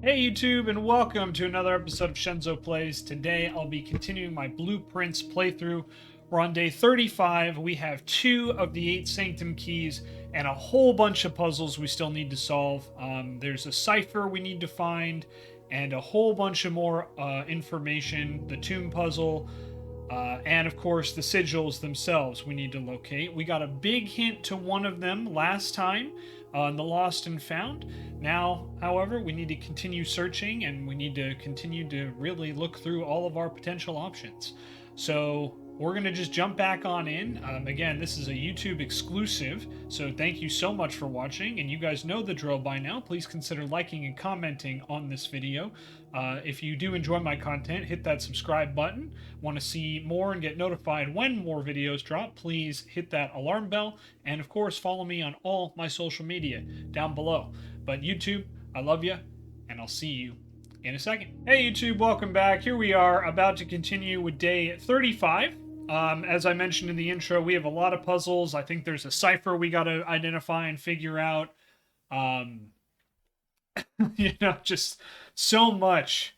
Hey YouTube, and welcome to another episode of Shenzo Plays. Today I'll be continuing my Blueprints playthrough. We're on day 35. We have 2 of the 8 Sanctum keys and a whole bunch of puzzles we still need to solve. There's a cipher we need to find and a whole bunch of more information. The tomb puzzle, and of course the sigils themselves we need to locate. We got a big hint to one of them last time in the Lost and Found. Now, however, we need to continue searching and we need to continue to really look through all of our potential options. So we're going to just jump back on in. Again, this is a YouTube exclusive, so thank you so much for watching, and you guys know the drill by now. Please consider liking and commenting on this video. If you do enjoy my content, hit that subscribe button. Want to see more and get notified when more videos drop, please hit that alarm bell, and of course follow me on all my social media down below. But YouTube, I love you, and I'll see you in a second. Hey YouTube, welcome back. Here we are about to continue with day 35. As I mentioned in the intro, we have a lot of puzzles. I think there's a cipher we got to identify and figure out. Just so much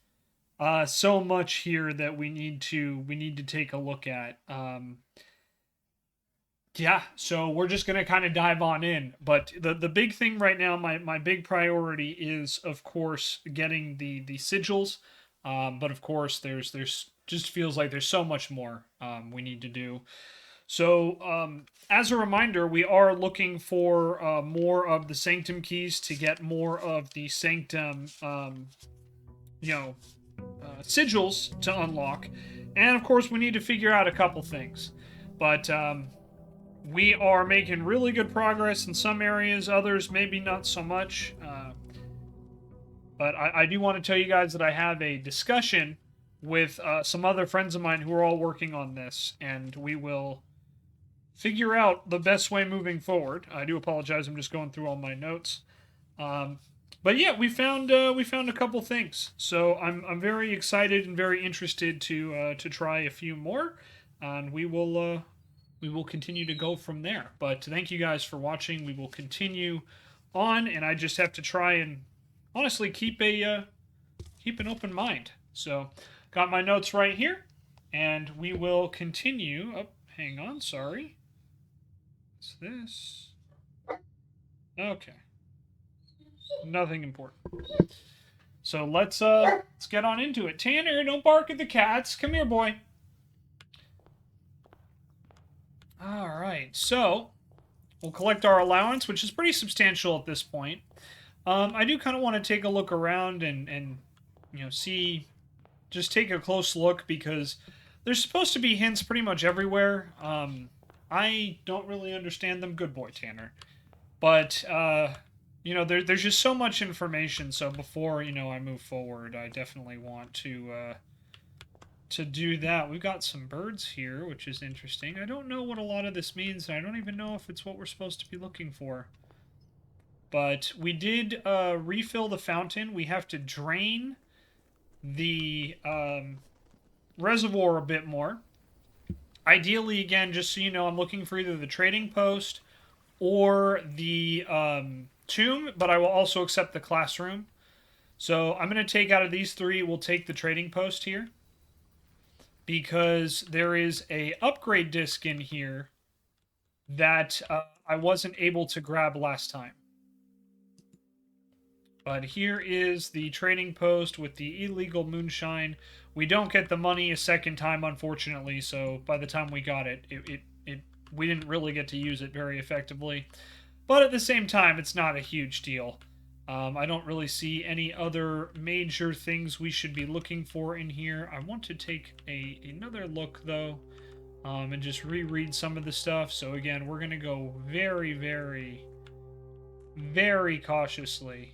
here that we need to take a look at. Yeah, so we're just gonna kind of dive on in. But the big thing right now, my big priority is, of course, getting the sigils. But of course, there's just feels like there's so much more we need to do. So, as a reminder, we are looking for more of the Sanctum keys to get more of the Sanctum, sigils to unlock. And of course, we need to figure out a couple things. But we are making really good progress in some areas, others maybe not so much. But I do want to tell you guys that I have a discussion with some other friends of mine who are all working on this, and we will figure out the best way moving forward. I do apologize, I'm just going through all my notes. But yeah, we found a couple things, so I'm very excited and very interested to try a few more, and we will continue to go from there. But thank you guys for watching. We will continue on, and I just have to try and honestly keep an open mind. So, got my notes right here, and we will continue. Oh, hang on, sorry. What's this? Okay. Nothing important. So let's get on into it. Tanner, don't bark at the cats. Come here, boy. All right. So we'll collect our allowance, which is pretty substantial at this point. I do kind of want to take a look around and see, just take a close look, because there's supposed to be hints pretty much everywhere. I don't really understand them. Good boy, Tanner. But there's just so much information. So before I move forward, I definitely want to do that. We've got some birds here, which is interesting. I don't know what a lot of this means, and I don't even know if it's what we're supposed to be looking for. But we did refill the fountain. We have to drain the reservoir a bit more. Ideally, again, just so you know, I'm looking for either the trading post or the tomb, but I will also accept the classroom. So I'm going to take out of these 3, we'll take the trading post here, because there is a upgrade disc in here that I wasn't able to grab last time. But here is the trading post with the illegal moonshine. We don't get the money a second time, unfortunately, so by the time we got it, we didn't really get to use it very effectively. But at the same time, it's not a huge deal. I don't really see any other major things we should be looking for in here. I want to take another look, though, and just reread some of the stuff. So again, we're going to go very, very, very cautiously.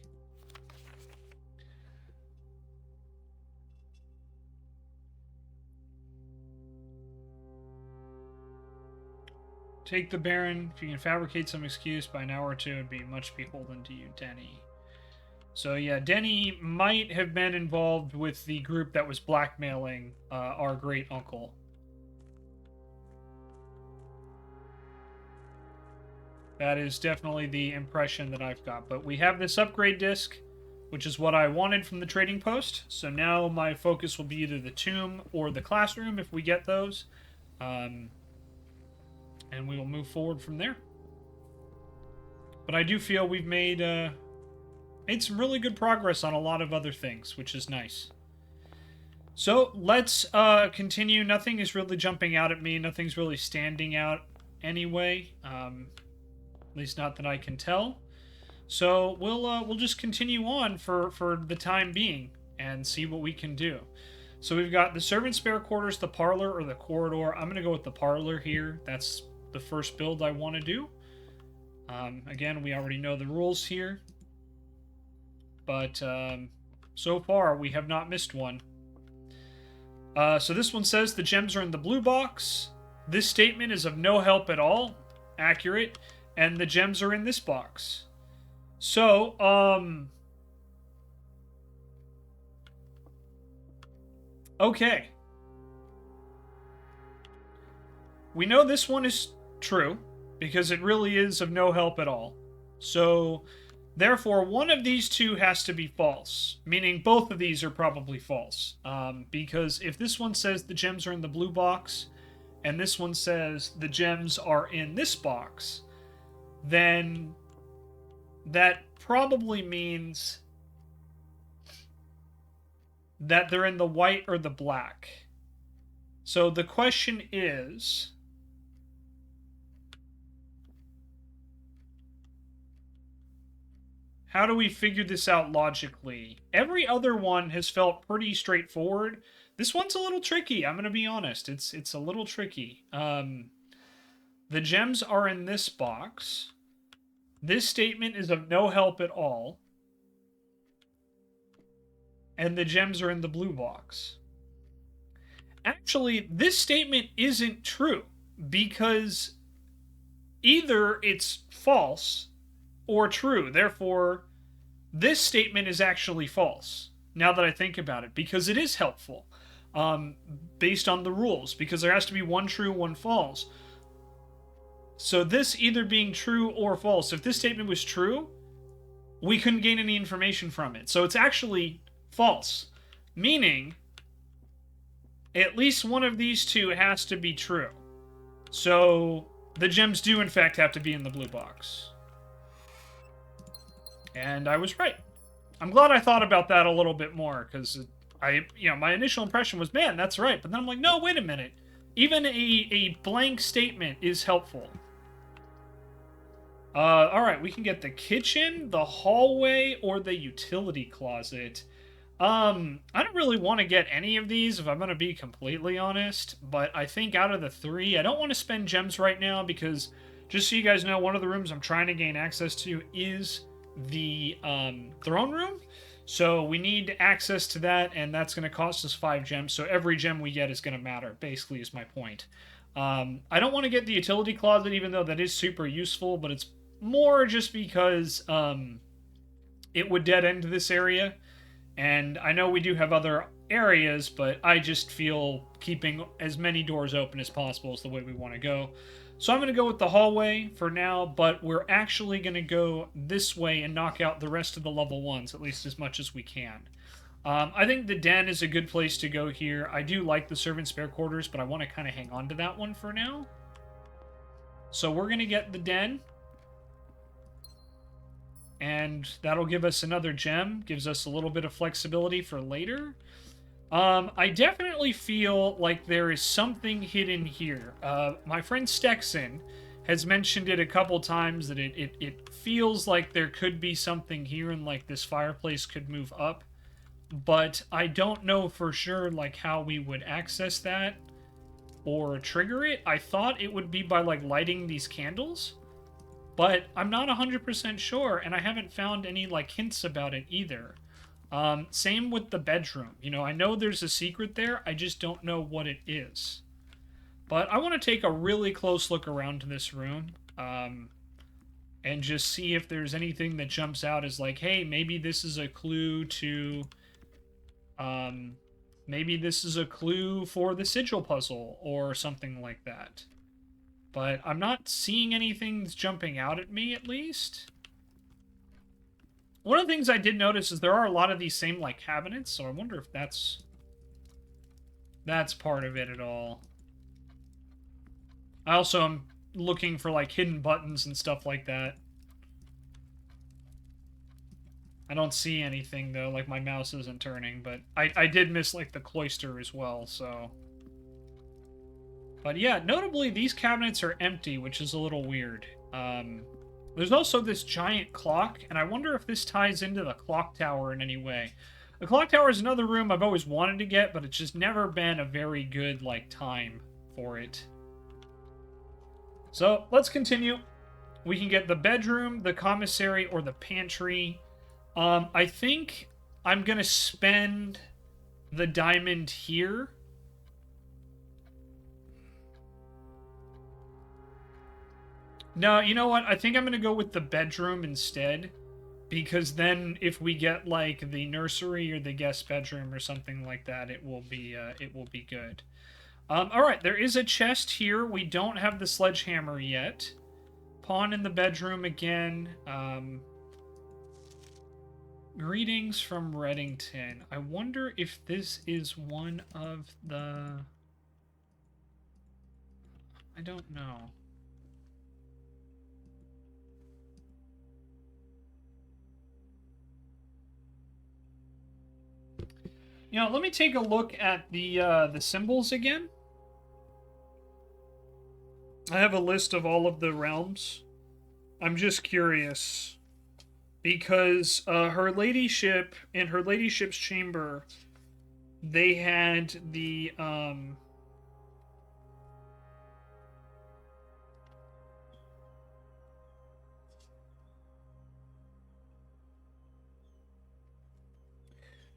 Take the Baron. If you can fabricate some excuse by an hour or two, it'd be much beholden to you, Denny. So yeah, Denny might have been involved with the group that was blackmailing our great uncle. That is definitely the impression that I've got. But we have this upgrade disc. which is what I wanted from the trading post. So now my focus will be either the tomb or the classroom if we get those. And we will move forward from there. But I do feel we've made some really good progress on a lot of other things, which is nice. So let's continue. Nothing is really jumping out at me. Nothing's really standing out anyway. At least not that I can tell. So we'll just continue on for the time being and see what we can do. So we've got the servant spare quarters, the parlor, or the corridor. I'm going to go with the parlor here. That's the first build I want to do. Again, we already know the rules here. But so far, we have not missed one. So this one says the gems are in the blue box. This statement is of no help at all. Accurate. And the gems are in this box. So, okay. We know this one is true, because it really is of no help at all. So, therefore, one of these two has to be false, meaning both of these are probably false. Because if this one says the gems are in the blue box, and this one says the gems are in this box, then that probably means that they're in the white or the black. So the question is, how do we figure this out logically? Every other one has felt pretty straightforward. This one's a little tricky, I'm going to be honest. It's a little tricky. The gems are in this box. This statement is of no help at all. And the gems are in the blue box. Actually, this statement isn't true, because either it's false or true. Therefore, this statement is actually false, now that I think about it, because it is helpful, based on the rules, because there has to be one true, one false. So this either being true or false. If this statement was true, we couldn't gain any information from it. So it's actually false, meaning at least one of these two has to be true. So the gems do in fact have to be in the blue box. And I was right. I'm glad I thought about that a little bit more, because my initial impression was, man, that's right. But then I'm like, no, wait a minute. Even a blank statement is helpful. Alright, we can get the kitchen, the hallway, or the utility closet. I don't really want to get any of these, if I'm going to be completely honest, but I think out of the three, I don't want to spend gems right now, because, just so you guys know, one of the rooms I'm trying to gain access to is the throne room, so we need access to that, and that's going to cost us 5 gems, so every gem we get is going to matter, basically, is my point. I don't want to get the utility closet, even though that is super useful, but it's more just because it would dead end this area, and I know we do have other areas, but I just feel keeping as many doors open as possible is the way we want to go. So I'm going to go with the hallway for now, but we're actually going to go this way and knock out the rest of the level 1s, at least as much as we can. I think the den is a good place to go here. I do like the servant spare quarters, but I want to kind of hang on to that one for now. So we're going to get the den. And that'll give us another gem. Gives us a little bit of flexibility for later. I definitely feel like there is something hidden here. My friend Stexon has mentioned it a couple times, that it feels like there could be something here, and like this fireplace could move up. But I don't know for sure like how we would access that or trigger it. I thought it would be by like lighting these candles, but I'm not 100% sure, and I haven't found any like hints about it either. Same with the bedroom. You know, I know there's a secret there, I just don't know what it is. But I want to take a really close look around this room, and just see if there's anything that jumps out as like, hey, maybe this is a clue to, maybe this is a clue for the sigil puzzle, or something like that. But I'm not seeing anything that's jumping out at me, at least. One of the things I did notice is there are a lot of these same, like, cabinets, so I wonder if that's part of it at all. I also am looking for, like, hidden buttons and stuff like that. I don't see anything, though, like, my mouse isn't turning, but I did miss, like, the cloister as well, so... But yeah, notably, these cabinets are empty, which is a little weird. There's also this giant clock, and I wonder if this ties into the clock tower in any way. The clock tower is another room I've always wanted to get, but it's just never been a very good, like, time for it. So, let's continue. We can get the bedroom, the commissary, or the pantry. I think I'm gonna spend the diamond here. No, you know what? I think I'm gonna go with the bedroom instead. Because then if we get, like, the nursery or the guest bedroom or something like that, it will be good. Alright, there is a chest here. We don't have the sledgehammer yet. Pawn in the bedroom again. Greetings from Reddington. I wonder if this is one of the... I don't know. You know, let me take a look at the symbols again. I have a list of all of the realms. I'm just curious. Because her ladyship, in her ladyship's chamber, they had the,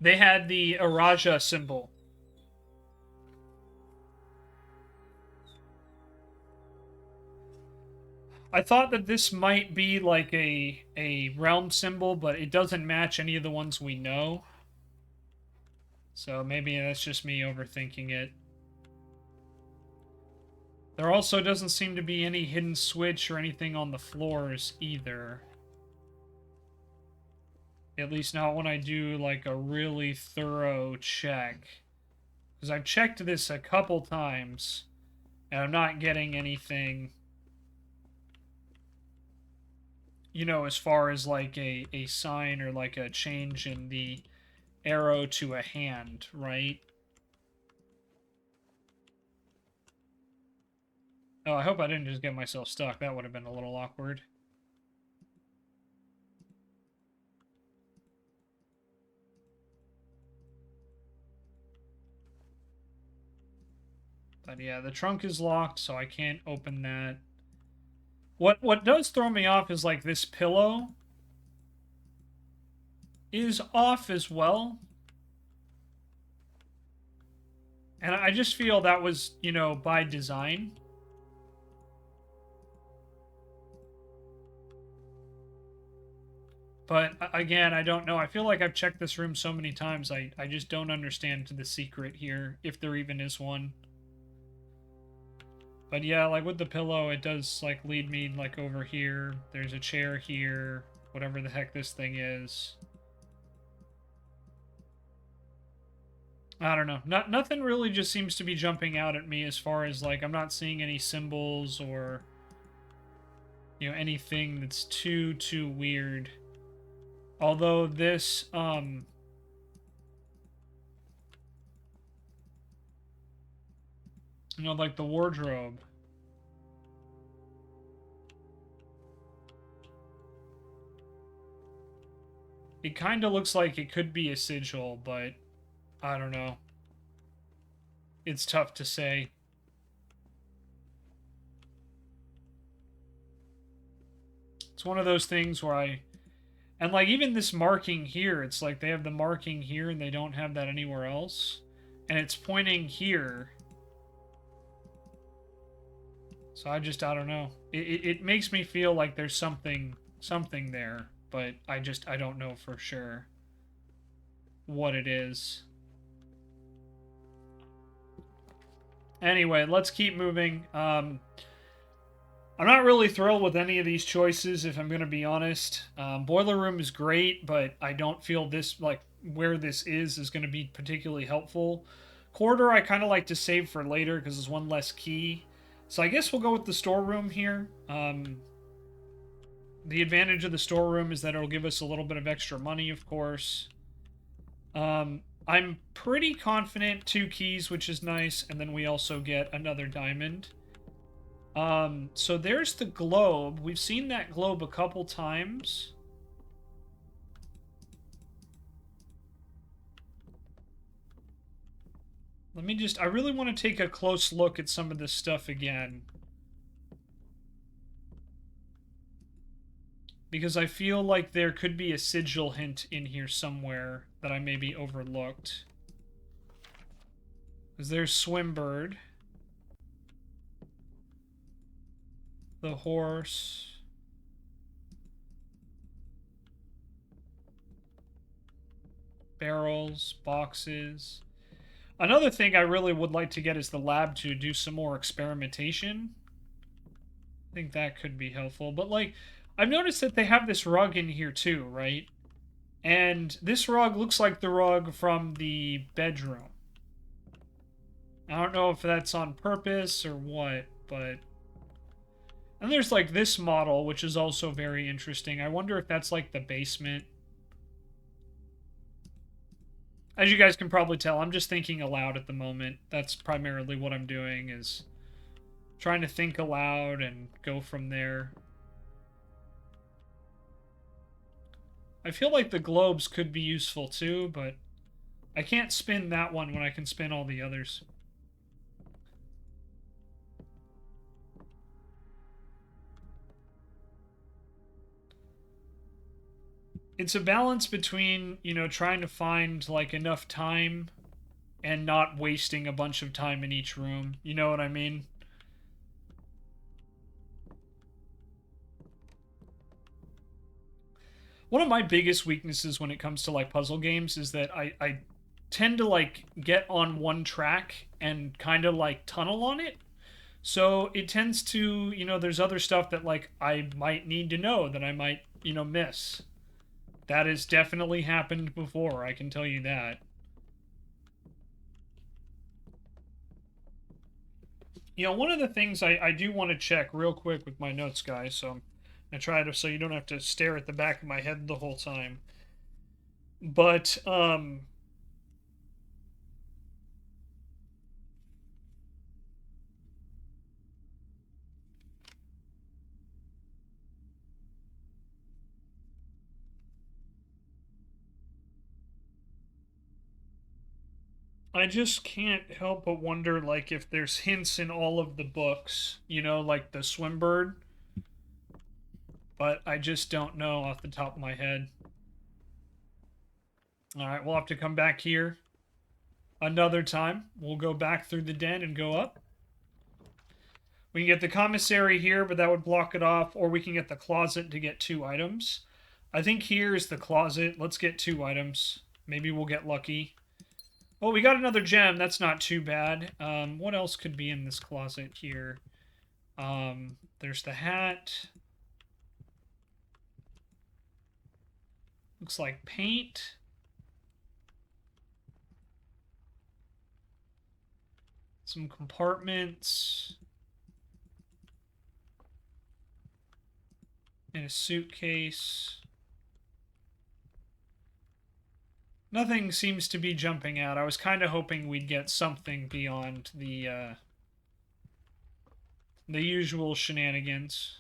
they had the Araja symbol. I thought that this might be like a realm symbol, but it doesn't match any of the ones we know. So maybe that's just me overthinking it. There also doesn't seem to be any hidden switch or anything on the floors either. At least not when I do like a really thorough check. Because I've checked this a couple times, and I'm not getting anything... You know, as far as like a sign or like a change in the arrow to a hand, right? Oh, I hope I didn't just get myself stuck. That would have been a little awkward. But yeah, the trunk is locked, so I can't open that. What does throw me off is like this pillow is off as well. And I just feel that was, you know, by design. But again, I don't know. I feel like I've checked this room so many times, I just don't understand the secret here, if there even is one. But yeah, like with the pillow, it does like lead me like over here. There's a chair here, whatever the heck this thing is. I don't know. Nothing really just seems to be jumping out at me as far as like I'm not seeing any symbols or, you know, anything that's too weird. Although this you know, like the wardrobe. It kind of looks like it could be a sigil, but I don't know. It's tough to say. It's one of those things where and like even this marking here, it's like they have the marking here and they don't have that anywhere else. And it's pointing here. So I don't know. It makes me feel like there's something there, but I don't know for sure what it is. Anyway, let's keep moving. I'm not really thrilled with any of these choices, if I'm going to be honest. Boiler room is great, but I don't feel this, like, where this is going to be particularly helpful. Corridor, I kind of like to save for later because there's one less key. So I guess we'll go with the storeroom here. The advantage of the storeroom is that it'll give us a little bit of extra money, of course. I'm pretty confident 2 keys, which is nice, and then we also get another diamond. So there's the globe. We've seen that globe a couple times. Let me just... I really want to take a close look at some of this stuff again. Because I feel like there could be a sigil hint in here somewhere that I maybe overlooked. Because there's Swimbird. The horse. Barrels, boxes. Another thing I really would like to get is the lab to do some more experimentation. I think that could be helpful. But, like, I've noticed that they have this rug in here too, right? And this rug looks like the rug from the bedroom. I don't know if that's on purpose or what, but... And there's, like, this model, which is also very interesting. I wonder if that's, like, the basement. As you guys can probably tell, I'm just thinking aloud at the moment. That's primarily what I'm doing, is trying to think aloud and go from there. I feel like the globes could be useful too, but I can't spin that one when I can spin all the others. It's a balance between, you know, trying to find, like, enough time and not wasting a bunch of time in each room. You know what I mean? One of my biggest weaknesses when it comes to, like, puzzle games is that I tend to, like, get on one track and kind of, like, tunnel on it. So it tends to, you know, there's other stuff that, like, I might need to know that I might, you know, miss. That has definitely happened before, I can tell you that. You know, one of the things I do want to check real quick with my notes, guys, so I'm going to try to, so you don't have to stare at the back of my head the whole time. But, I just can't help but wonder, like, if there's hints in all of the books, you know, like the Swimbird. But I just don't know off the top of my head. Alright, we'll have to come back here another time. We'll go back through the den and go up. We can get the commissary here, but that would block it off, or we can get the closet to get 2 items. I think here is the closet. Let's get 2 items. Maybe we'll get lucky. Oh, we got another gem. That's not too bad. What else could be in this closet here? There's the hat. Looks like paint. Some compartments. And a suitcase. Nothing seems to be jumping out. I was kind of hoping we'd get something beyond the usual shenanigans.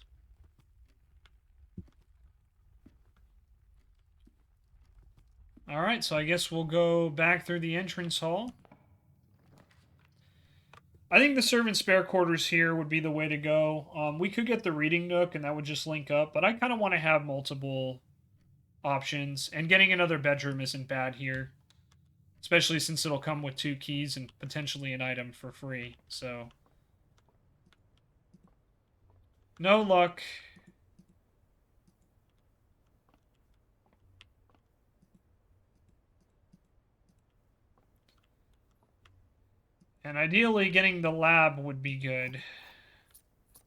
Alright, so I guess we'll go back through the entrance hall. I think the servant spare quarters here would be the way to go. We could get the reading nook, and that would just link up, but I kind of want to have multiple options, and getting another bedroom isn't bad here. Especially since it'll come with 2 keys and potentially an item for free, so... No luck. And ideally, getting the lab would be good.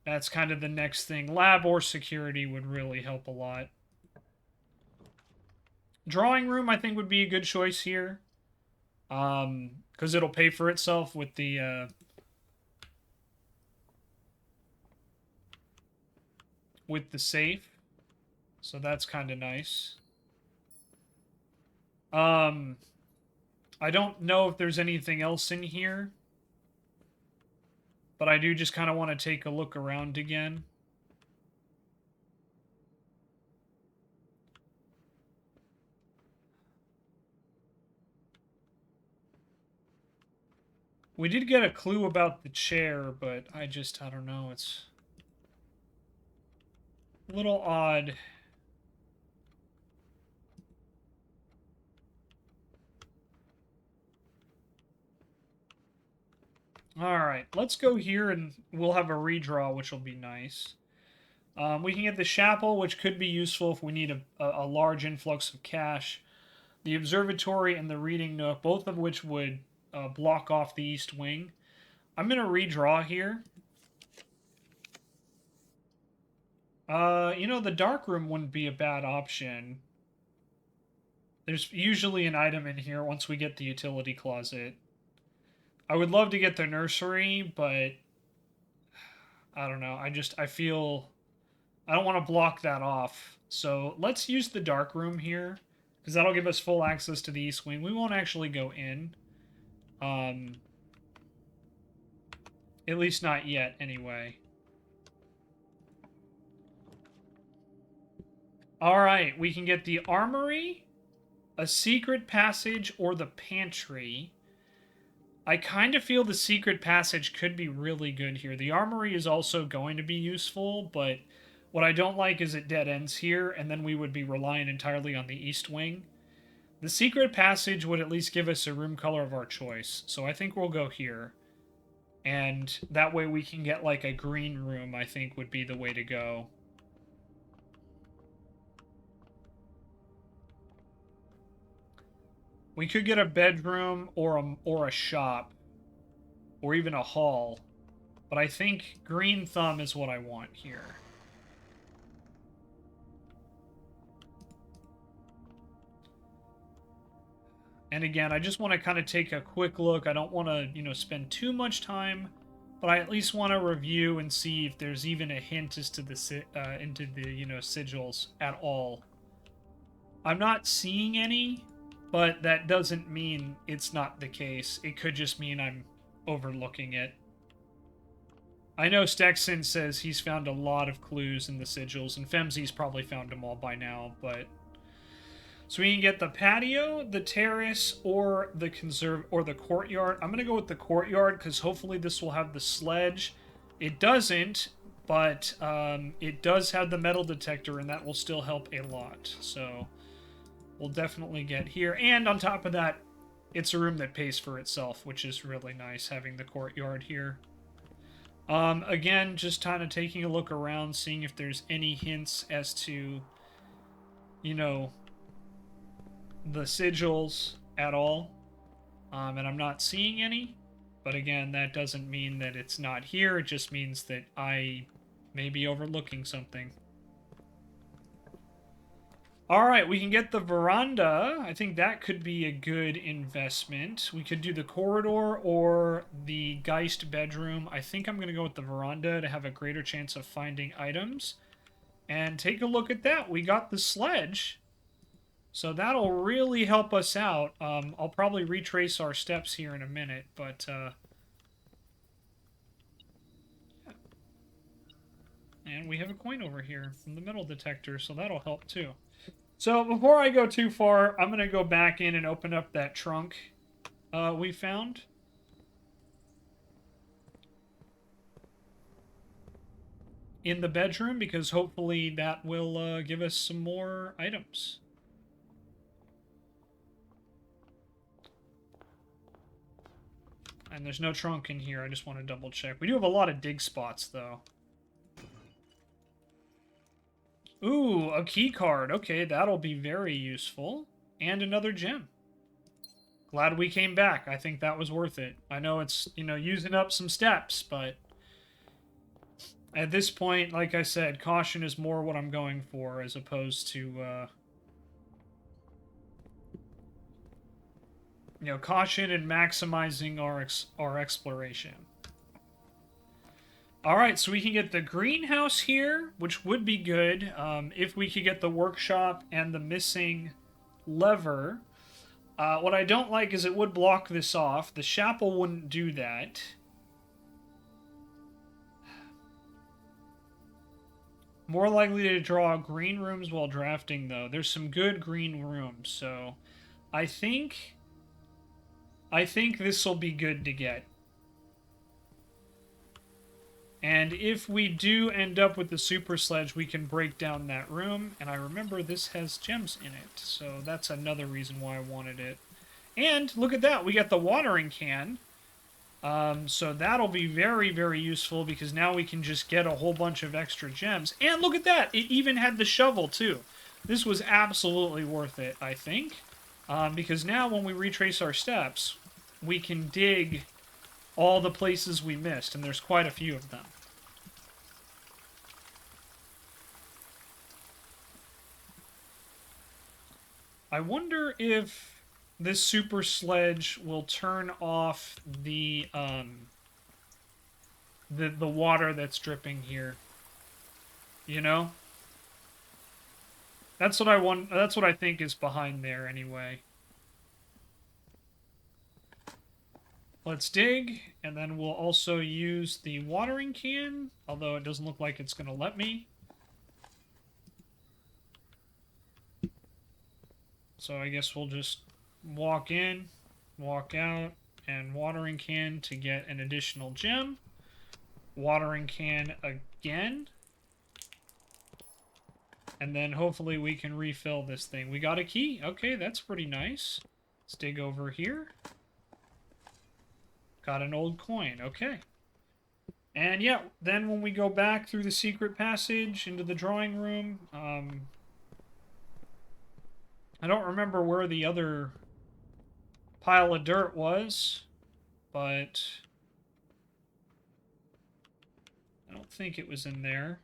That's kind of the next thing. Lab or security would really help a lot. Drawing room, I think, would be a good choice here. Because it'll pay for itself with the safe. So that's kind of nice. I don't know if there's anything else in here. But I do just kind of want to take a look around again. We did get a clue about the chair, but I don't know. It's a little odd. Alright, let's go here and we'll have a redraw, which will be nice. We can get the chapel, which could be useful if we need a large influx of cash. The observatory and the reading nook, both of which would block off the east wing. I'm going to redraw here. The dark room wouldn't be a bad option. There's usually an item in here once we get the utility closet. I would love to get the nursery, but I don't know. I feel I don't want to block that off. So let's use the dark room here, because that'll give us full access to the east wing. We won't actually go in. At least not yet, anyway. Alright, we can get the armory, a secret passage, or the pantry. I kind of feel the secret passage could be really good here. The armory is also going to be useful, but what I don't like is it dead ends here, and then we would be relying entirely on the east wing. The secret passage would at least give us a room color of our choice, so I think we'll go here. And that way we can get like a green room, I think would be the way to go. We could get a bedroom or a shop, or even a hall. But I think green thumb is what I want here. And again, I just want to kind of take a quick look. I don't want to, spend too much time, but I at least want to review and see if there's even a hint as to the into the sigils at all. I'm not seeing any, but that doesn't mean it's not the case. It could just mean I'm overlooking it. I know Stexon says he's found a lot of clues in the sigils, and Femzi's probably found them all by now, but... So we can get the patio, the terrace, or the courtyard. I'm going to go with the courtyard, because hopefully this will have the sledge. It doesn't, but it does have the metal detector, and that will still help a lot. So we'll definitely get here. And on top of that, it's a room that pays for itself, which is really nice, having the courtyard here. Again, just kind of taking a look around, seeing if there's any hints as to, the sigils at all. And I'm not seeing any. But again, that doesn't mean that it's not here. It just means that I may be overlooking something. Alright, we can get the veranda. I think that could be a good investment. We could do the corridor or the Geist bedroom. I think I'm going to go with the veranda to have a greater chance of finding items. And take a look at that. We got the sledge. So that'll really help us out. I'll probably retrace our steps here in a minute, but... And we have a coin over here from the metal detector, so that'll help too. So before I go too far, I'm going to go back in and open up that trunk we found. In the bedroom, because hopefully that will give us some more items. And there's no trunk in here, I just want to double check. We do have a lot of dig spots, though. Ooh, a key card. Okay, that'll be very useful. And another gem. Glad we came back. I think that was worth it. I know it's, using up some steps, but At this point, like I said, caution is more what I'm going for as opposed to, you know, caution and maximizing our exploration. Alright, so we can get the greenhouse here, which would be good if we could get the workshop and the missing lever. What I don't like is it would block this off. The chapel wouldn't do that. More likely to draw green rooms while drafting, though. There's some good green rooms, so I think this will be good to get. And if we do end up with the super sledge, we can break down that room. And I remember this has gems in it, so that's another reason why I wanted it. And look at that, we got the watering can. So that'll be very, very useful because now we can just get a whole bunch of extra gems. And look at that, it even had the shovel too. This was absolutely worth it, I think. Because now when we retrace our steps, we can dig all the places we missed, and there's quite a few of them. I wonder if this super sledge will turn off the water that's dripping here. You know? That's what I want. That's what I think is behind there anyway. Let's dig, and then we'll also use the watering can, although it doesn't look like it's going to let me. So I guess we'll just walk in, walk out, and watering can to get an additional gem. Watering can again. And then hopefully we can refill this thing. We got a key. Okay, that's pretty nice. Let's dig over here. Got an old coin. Okay. And yeah, then when we go back through the secret passage into the drawing room, I don't remember where the other pile of dirt was, but I don't think it was in there.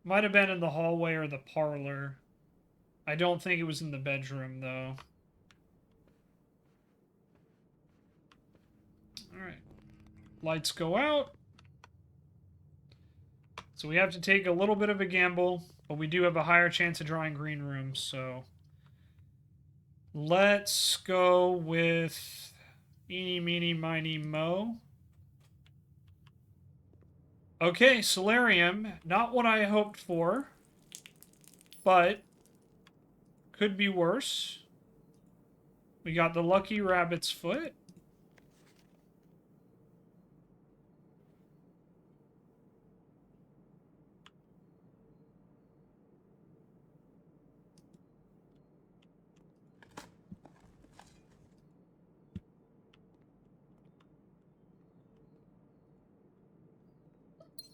Might have been in the hallway or the parlor. I don't think it was in the bedroom, though. Alright. Lights go out. So we have to take a little bit of a gamble, but we do have a higher chance of drawing green rooms, so let's go with eeny, meeny, miny, mo. Okay, solarium. Not what I hoped for, but could be worse. We got the lucky rabbit's foot.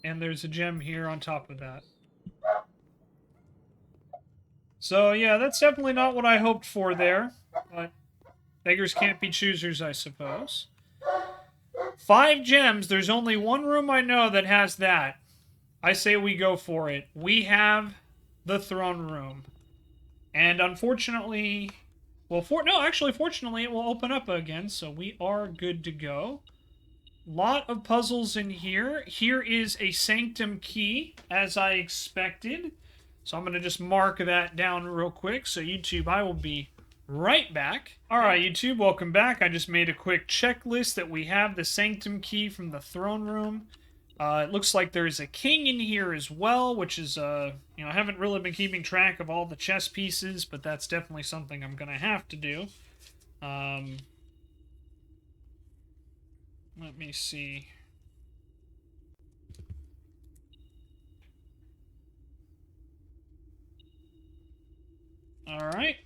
And there's a gem here on top of that. So, yeah, that's definitely not what I hoped for there. But beggars can't be choosers, I suppose. 5 gems. There's only one room I know that has that. I say we go for it. We have the throne room. And unfortunately... Well, fortunately, it will open up again, so we are good to go. Lot of puzzles in here. Here is a Sanctum key, as I expected. So I'm going to just mark that down real quick. So YouTube, I will be right back. Alright, YouTube, welcome back. I just made a quick checklist that we have the Sanctum key from the throne room. It looks like there's a king in here as well, which is, you know, I haven't really been keeping track of all the chess pieces, but that's definitely something I'm going to have to do. Let me see. Alright.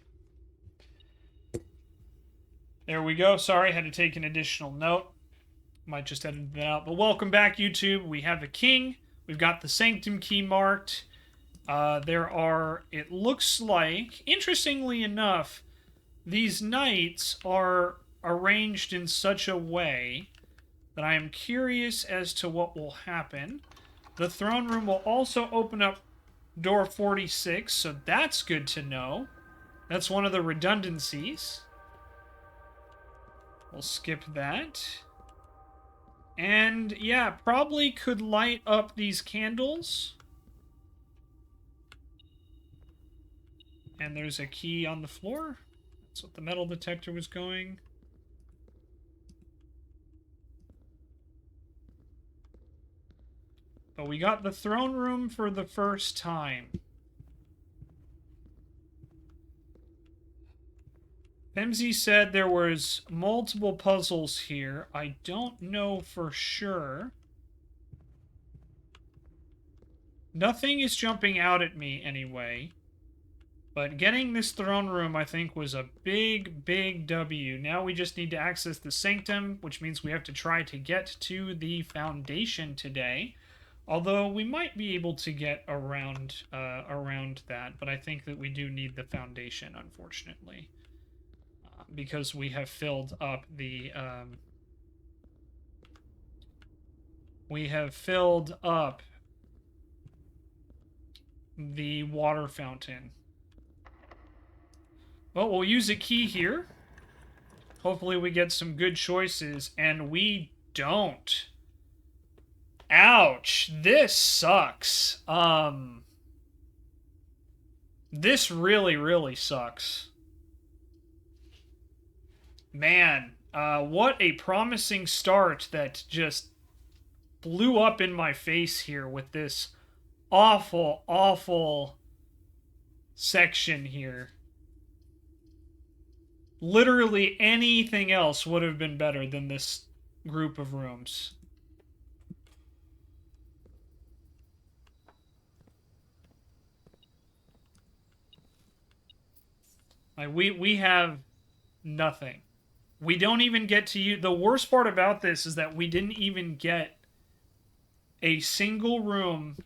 There we go. Sorry, I had to take an additional note. Might just edit that out. But welcome back, YouTube. We have a king. We've got the Sanctum key marked. There are, it looks like, interestingly enough, these knights are arranged in such a way that I am curious as to what will happen. The throne room will also open up door 46, so that's good to know. That's one of the redundancies. We'll skip that. And yeah, probably could light up these candles. And there's a key on the floor. That's what the metal detector was going. But we got the throne room for the first time. Pemsy said there was multiple puzzles here. I don't know for sure. Nothing is jumping out at me anyway. But getting this throne room, I think, was a big, big W. Now we just need to access the Sanctum, which means we have to try to get to the Foundation today. Although we might be able to get around that, but I think that we do need the Foundation, unfortunately. Because we have filled up the water fountain. Well, we'll use a key here. Hopefully we get some good choices, and we don't. Ouch, this sucks. This really, really sucks. Man, what a promising start that just blew up in my face here with this awful, awful section here. Literally anything else would have been better than this group of rooms. Like, we have nothing. We don't even get to use... The worst part about this is that we didn't even get a single room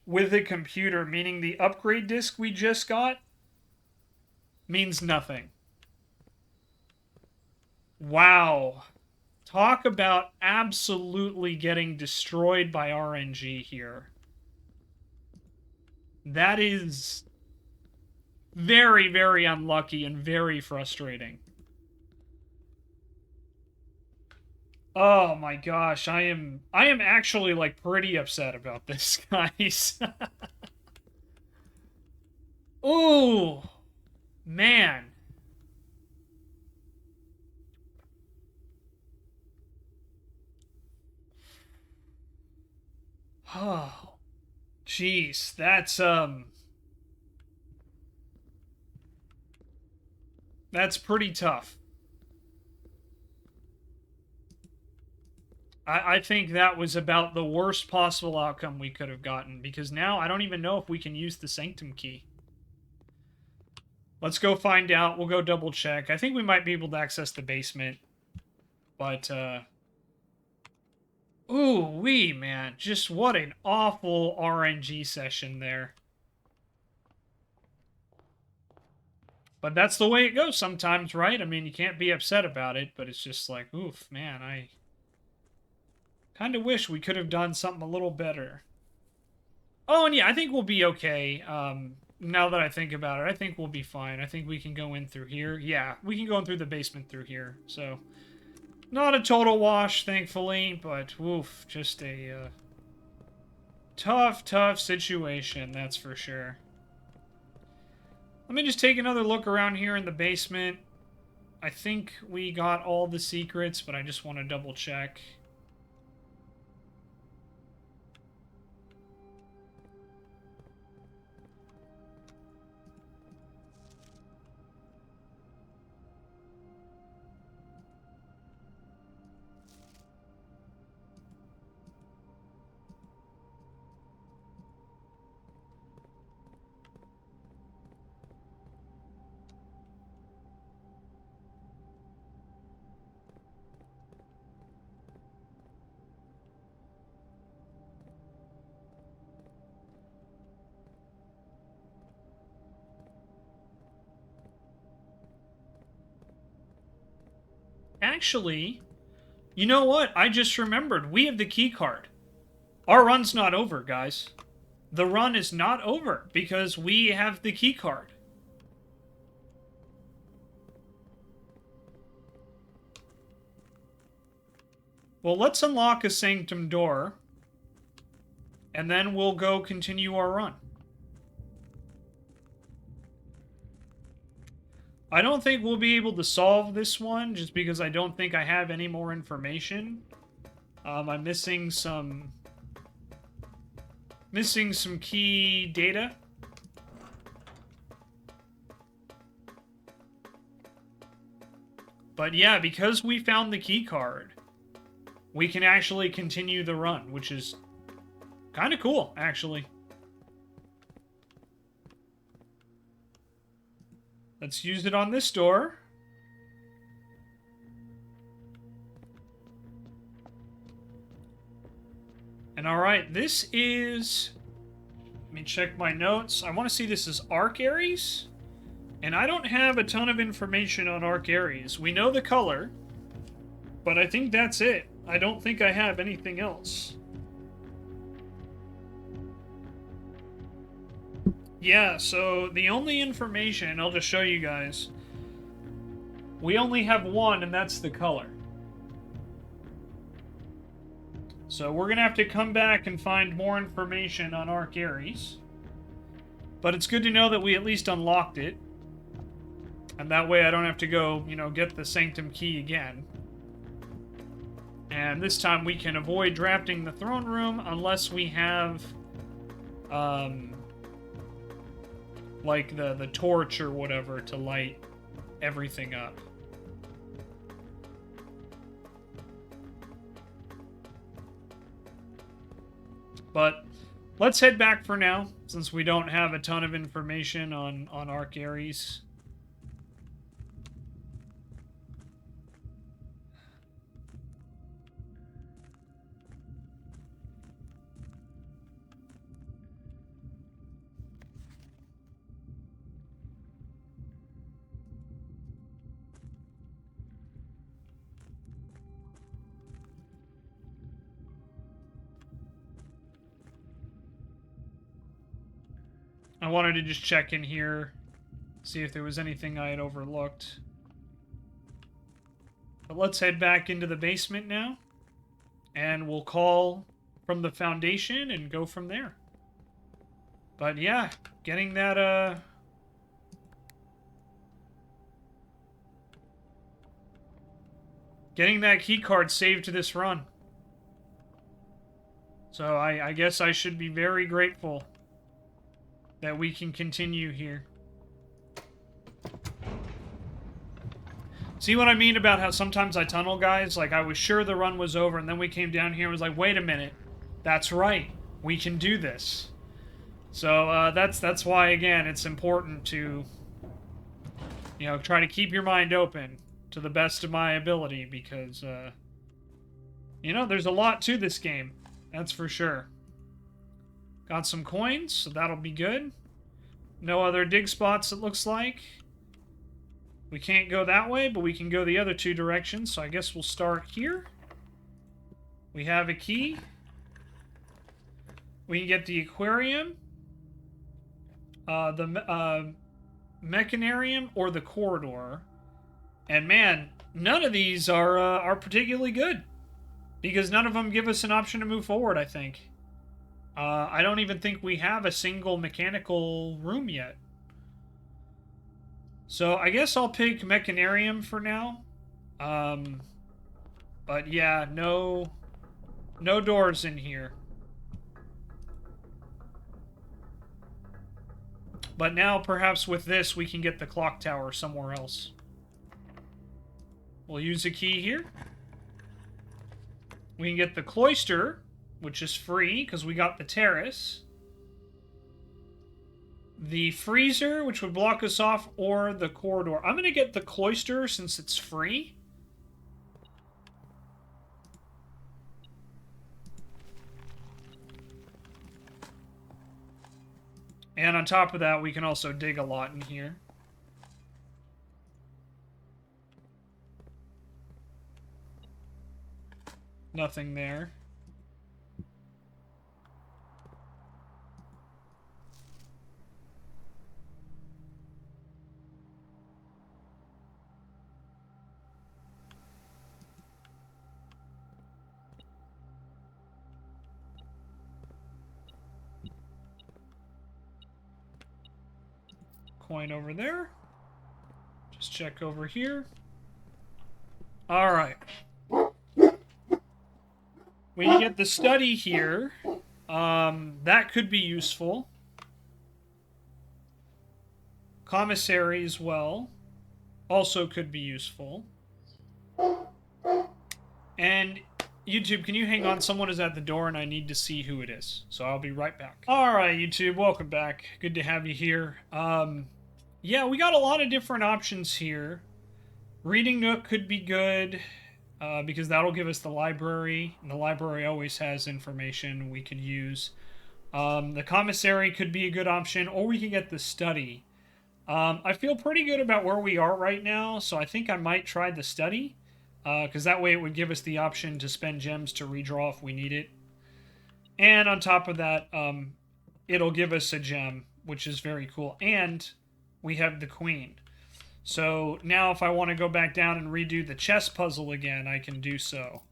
with a computer, meaning the upgrade disc we just got means nothing. Wow. Talk about absolutely getting destroyed by RNG here. That is very, very unlucky and very frustrating. Oh my gosh, I am actually like pretty upset about this, guys. Ooh, man. Oh, jeez, that's pretty tough. I think that was about the worst possible outcome we could have gotten, because now I don't even know if we can use the Sanctum key. Let's go find out. We'll go double check. I think we might be able to access the basement. But, ooh-wee, man. Just what an awful RNG session there. But that's the way it goes sometimes, right? I mean, you can't be upset about it, but it's just like, oof, man, I kind of wish we could have done something a little better. Oh, and yeah, I think we'll be okay. Now that I think about it, I think we'll be fine. I think we can go in through here. Yeah, we can go in through the basement through here. So, not a total wash, thankfully, but woof, just a tough, tough situation, that's for sure. Let me just take another look around here in the basement. I think we got all the secrets, but I just want to double check. Actually, you know what? I just remembered. We have the key card. Our run's not over, guys. The run is not over because we have the key card. Well, let's unlock a Sanctum door, and then we'll go continue our run. I don't think we'll be able to solve this one, just because I don't think I have any more information. I'm missing some key data. But yeah, because we found the key card, we can actually continue the run, which is kind of cool, actually. Let's use it on this door. And alright, this is... Let me check my notes. I want to see this is Arc Aries. And I don't have a ton of information on Arc Aries. We know the color, but I think that's it. I don't think I have anything else. Yeah, so the only information, I'll just show you guys. We only have one, and that's the color. So we're going to have to come back and find more information on Arc Aries. But it's good to know that we at least unlocked it. And that way I don't have to go, you know, get the Sanctum key again. And this time we can avoid drafting the throne room unless we have, like the torch or whatever to light everything up. But let's head back for now, since we don't have a ton of information on Arc Aries. I wanted to just check in here, see if there was anything I had overlooked. But let's head back into the basement now, and we'll call from the foundation and go from there. But yeah, getting that, getting that key card saved to this run. So I guess I should be very grateful that we can continue here. See what I mean about how sometimes I tunnel, guys? Like, I was sure the run was over, and then we came down here and was like, wait a minute. That's right. We can do this. So, that's why, again, it's important to, you know, try to keep your mind open to the best of my ability, because, you know, there's a lot to this game. That's for sure. Got some coins, so that'll be good. No other dig spots, it looks like. We can't go that way, but we can go the other two directions, so I guess we'll start here. We have a key. We can get the aquarium, the mechanarium, or the corridor. And man, none of these are particularly good, because none of them give us an option to move forward, I think. I don't even think we have a single mechanical room yet. So I guess I'll pick Mechanarium for now. But yeah, no doors in here. But now perhaps with this we can get the clock tower somewhere else. We'll use a key here. We can get the cloister, which is free, because we got the terrace. The freezer, which would block us off, or the corridor. I'm going to get the cloister since it's free. And on top of that, we can also dig a lot in here. Nothing there. coin over there. Just check over here. All right. We can get the study here. That could be useful. Commissary as well. Also could be useful. And YouTube, can you hang on? Someone is at the door and I need to see who it is. So I'll be right back. Alright, YouTube, welcome back. Good to have you here. Yeah, we got a lot of different options here. Reading Nook could be good, because that'll give us the library. And the library always has information we could use. The commissary could be a good option, or we could get the study. I feel pretty good about where we are right now, so I think I might try the study. Because that way it would give us the option to spend gems to redraw if we need it. And on top of that, it'll give us a gem, which is very cool. And we have the queen. So now if I want to go back down and redo the chess puzzle again, I can do so.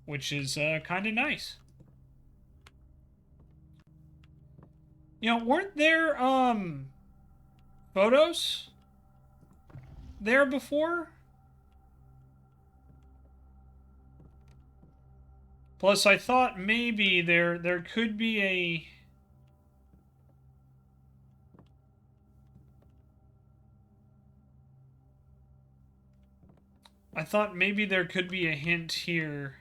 Which is kind of nice. You know, weren't there photos there before? Plus, I thought maybe there could be a... I thought maybe there could be a hint here.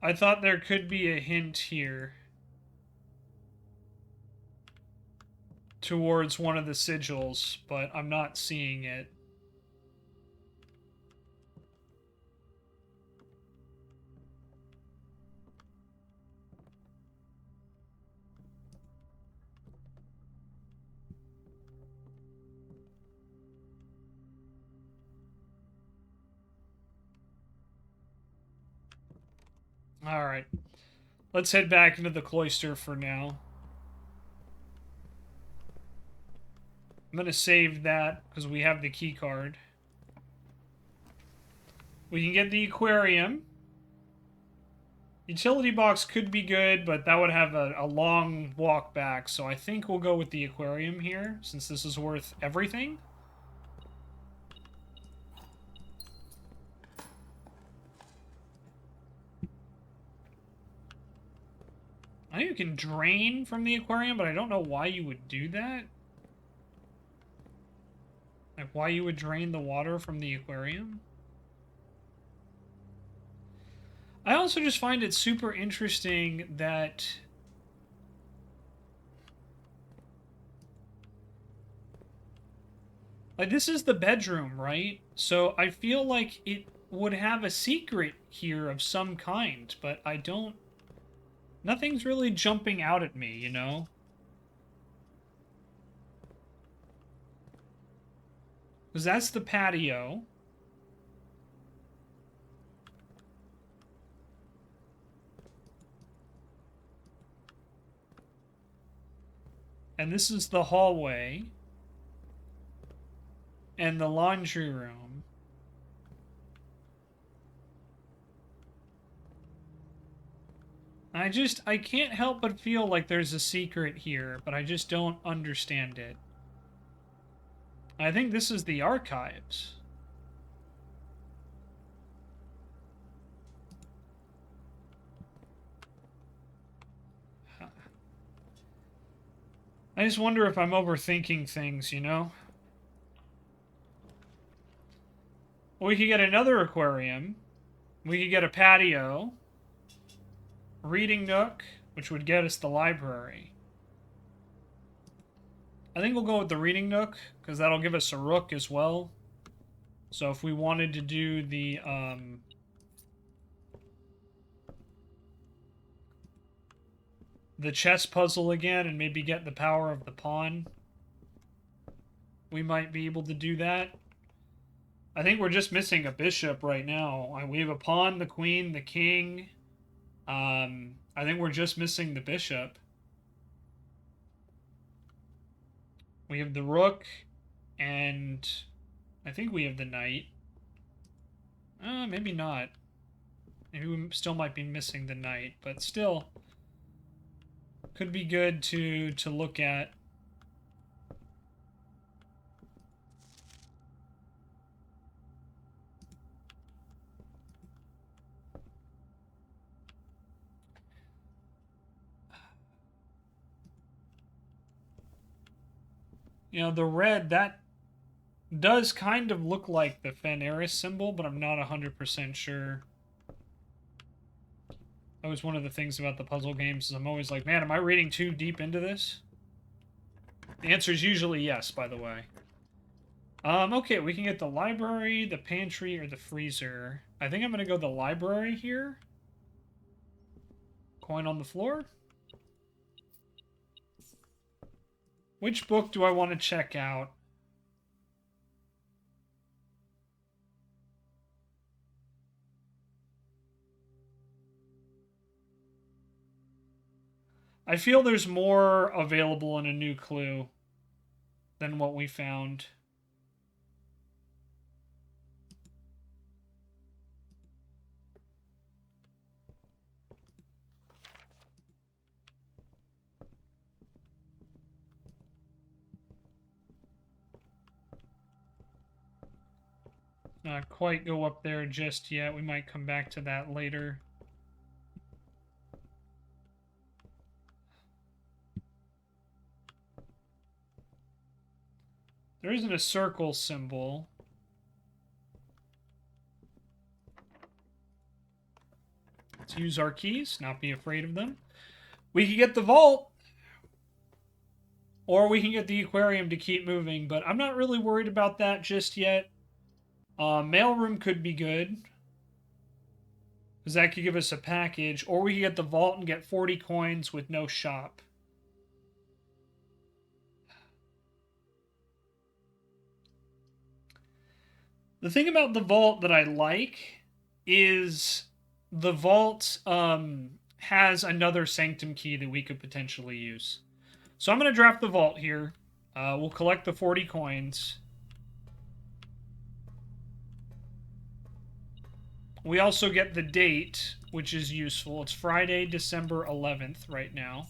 I thought there could be a hint here towards one of the sigils, but I'm not seeing it. Alright. Let's head back into the cloister for now. I'm going to save that because we have the key card. We can get the aquarium. Utility box could be good, but that would have a long walk back. So I think we'll go with the aquarium here, since this is worth everything. I know you can drain from the aquarium, but I don't know why you would do that. Like, why you would drain the water from the aquarium? I also just find it super interesting that... Like, this is the bedroom, right? So I feel like it would have a secret here of some kind, but I don't... Nothing's really jumping out at me, you know? Because that's the patio. And this is the hallway. And the laundry room. I can't help but feel like there's a secret here, but I just don't understand it. I think this is the archives. I just wonder if I'm overthinking things, you know? We could get another aquarium. We could get a patio. Reading nook, which would get us the library. I think we'll go with the reading nook, because that'll give us a rook as well. So if we wanted to do the chess puzzle again and maybe get the power of the pawn, we might be able to do that. I think we're just missing a bishop right now. We have a pawn, the queen, the king. I think we're just missing the bishop. We have the rook, and I think we have the knight. Maybe not. Maybe we still might be missing the knight, but still could be good to look at. You know, the red, that does kind of look like the Fenris symbol, but I'm not 100% sure. That was one of the things about the puzzle games, is I'm always like, man, am I reading too deep into this? The answer is usually yes, by the way. Okay, we can get the library, the pantry, or the freezer. I think I'm gonna go the library here. Coin on the floor. Which book do I want to check out? I feel there's more available in a new clue than what we found. Not quite go up there just yet. We might come back to that later. There isn't a circle symbol. Let's use our keys, not be afraid of them. We can get the vault, or we can get the aquarium to keep moving, but I'm not really worried about that just yet. Mailroom could be good, because that could give us a package, or we could get the vault and get 40 coins with no shop. The thing about the vault that I like is the vault has another Sanctum key that we could potentially use. So I'm going to draft the vault here. We'll collect the 40 coins. We also get the date, which is useful. It's Friday, December 11th right now.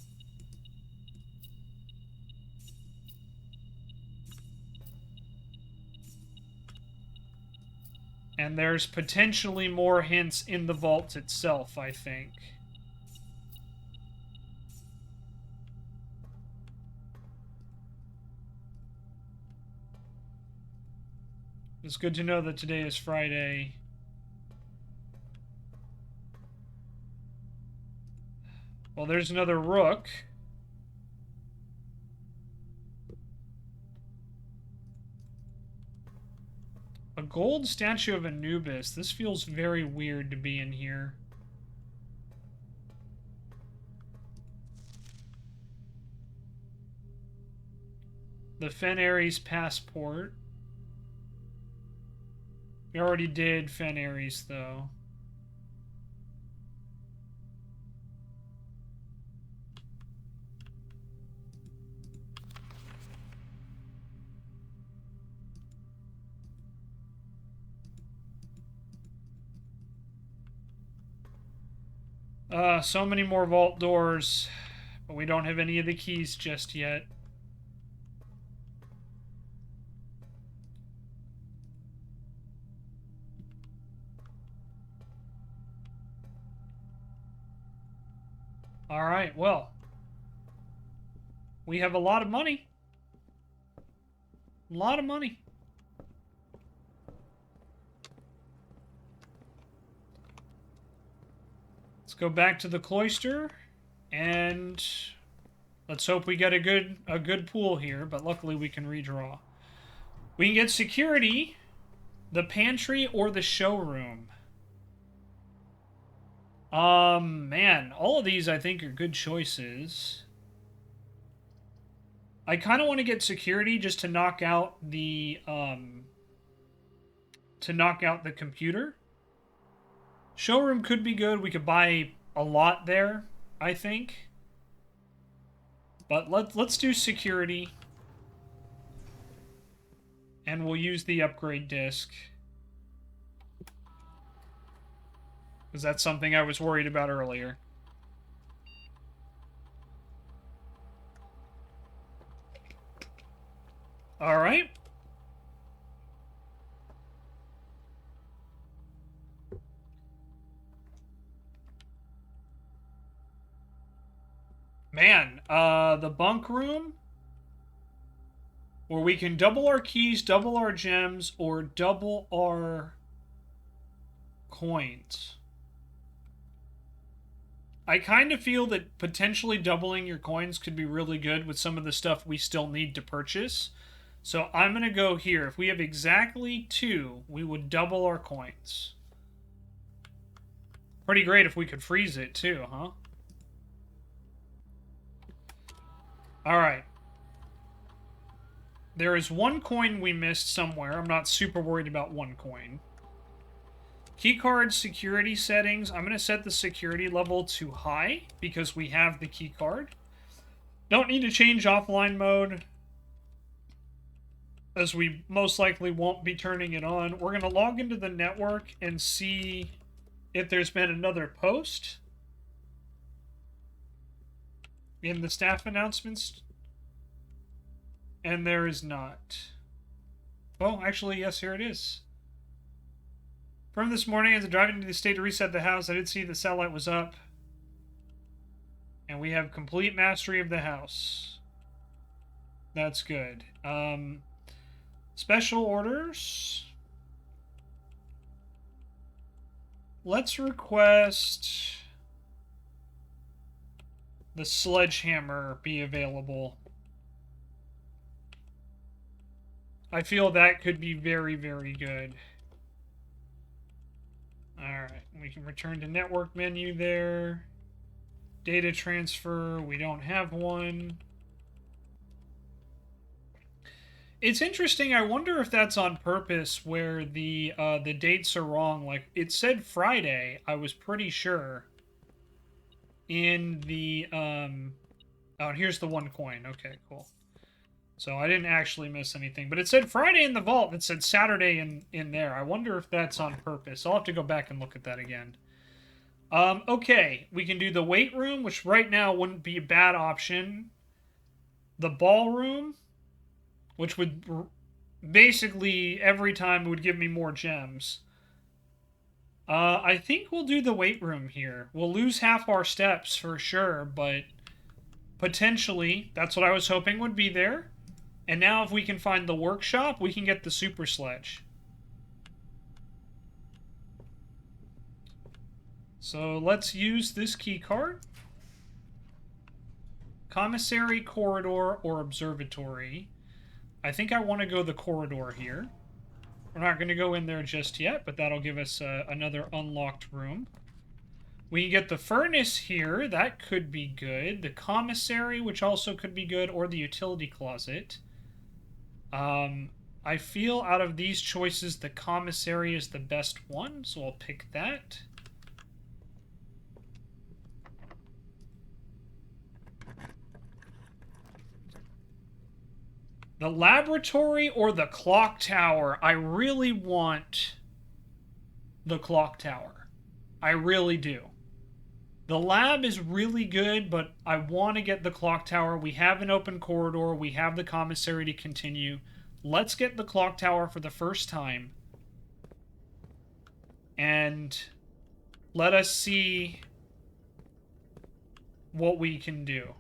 And there's potentially more hints in the vault itself, I think. It's good to know that today is Friday. Well, there's another rook. A gold statue of Anubis. This feels very weird to be in here. The Fenris passport. We already did Fenris, though. So many more vault doors, but we don't have any of the keys just yet. Alright, well. We have a lot of money. A lot of money. Let's go back to the cloister, and let's hope we get a good pool here, but luckily we can redraw. We can get security, the pantry, or the showroom. Man, all of these I think are good choices. I kind of want to get security just to knock out the computer. Showroom could be good. We could buy a lot there, I think. But let's do security. And we'll use the upgrade disc. Because that's something I was worried about earlier. Alright. Man, the bunk room, where we can double our keys, double our gems, or double our coins. I kind of feel that potentially doubling your coins could be really good with some of the stuff we still need to purchase. So I'm going to go here. If we have exactly 2, we would double our coins. Pretty great if we could freeze it too, huh? Alright. There is 1 coin we missed somewhere. I'm not super worried about 1 coin. Keycard security settings. I'm going to set the security level to high because we have the keycard. Don't need to change offline mode, as we most likely won't be turning it on. We're going to log into the network and see if there's been another post in the staff announcements. And there is not. Oh, actually, yes, here it is. From this morning, as I driving into the state to reset the house, I did see the satellite was up. And we have complete mastery of the house. That's good. Special orders. Let's request the sledgehammer be available. I feel that could be very, very good. Alright, we can return to network menu there. Data transfer, we don't have one. It's interesting, I wonder if that's on purpose where the dates are wrong. Like, it said Friday, I was pretty sure. In the, oh, and here's the 1 coin. Okay, cool. So I didn't actually miss anything. But it said Friday in the vault. It said Saturday in there. I wonder if that's on purpose. I'll have to go back and look at that again. Okay. We can do the weight room, which right now wouldn't be a bad option. The ballroom, which would basically every time would give me more gems. I think we'll do the weight room here. We'll lose half our steps for sure, but potentially that's what I was hoping would be there. And now if we can find the workshop, we can get the super sledge. So let's use this key card. Commissary, corridor, or observatory. I think I want to go the corridor here. We're not going to go in there just yet, but that'll give us another unlocked room. We can get the furnace here. That could be good. The commissary, which also could be good, or the utility closet. I feel out of these choices, the commissary is the best one, so I'll pick that. The laboratory or the clock tower? I really want the clock tower. I really do. The lab is really good, but I want to get the clock tower. We have an open corridor. We have the commissary to continue. Let's get the clock tower for the first time. And let us see what we can do.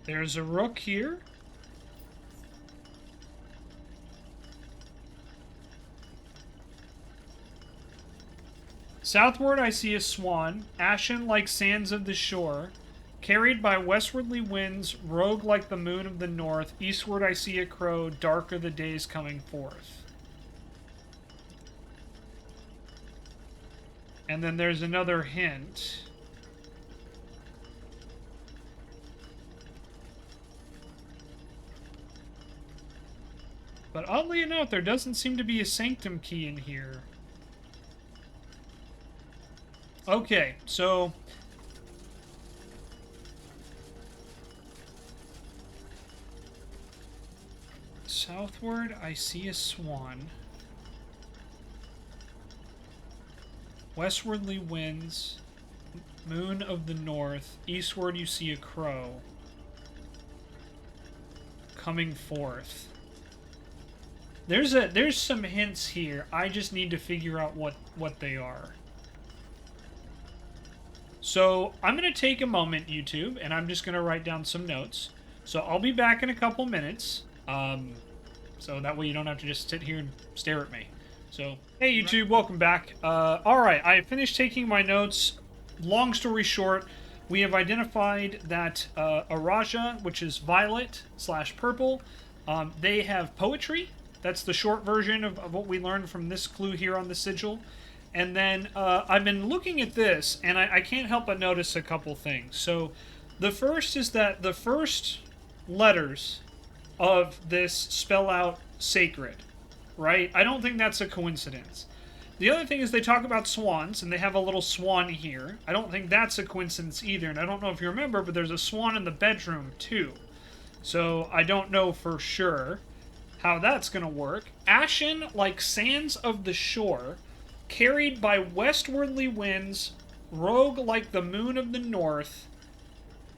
There's a rook here. Southward I see a swan, ashen like sands of the shore, carried by westwardly winds, rogue like the moon of the north. Eastward I see a crow, dark are the days coming forth. And then there's another hint. But oddly enough, there doesn't seem to be a Sanctum key in here. Okay, so... southward, I see a swan. Westwardly winds, moon of the north. Eastward, you see a crow coming forth. There's some hints here. I just need to figure out what they are. So I'm going to take a moment, YouTube, and I'm just going to write down some notes. So I'll be back in a couple minutes. So that way you don't have to just sit here and stare at me. So, hey YouTube, welcome back. Alright, I finished taking my notes. Long story short, we have identified that Araja, which is violet / purple, they have poetry. That's the short version of what we learned from this clue here on the sigil. And then I've been looking at this, and I can't help but notice a couple things. So the first is that the first letters of this spell out sacred, right? I don't think that's a coincidence. The other thing is they talk about swans, and they have a little swan here. I don't think that's a coincidence either, and I don't know if you remember, but there's a swan in the bedroom too. So I don't know for sure how that's going to work. Ashen like sands of the shore, carried by westwardly winds, rogue like the moon of the north.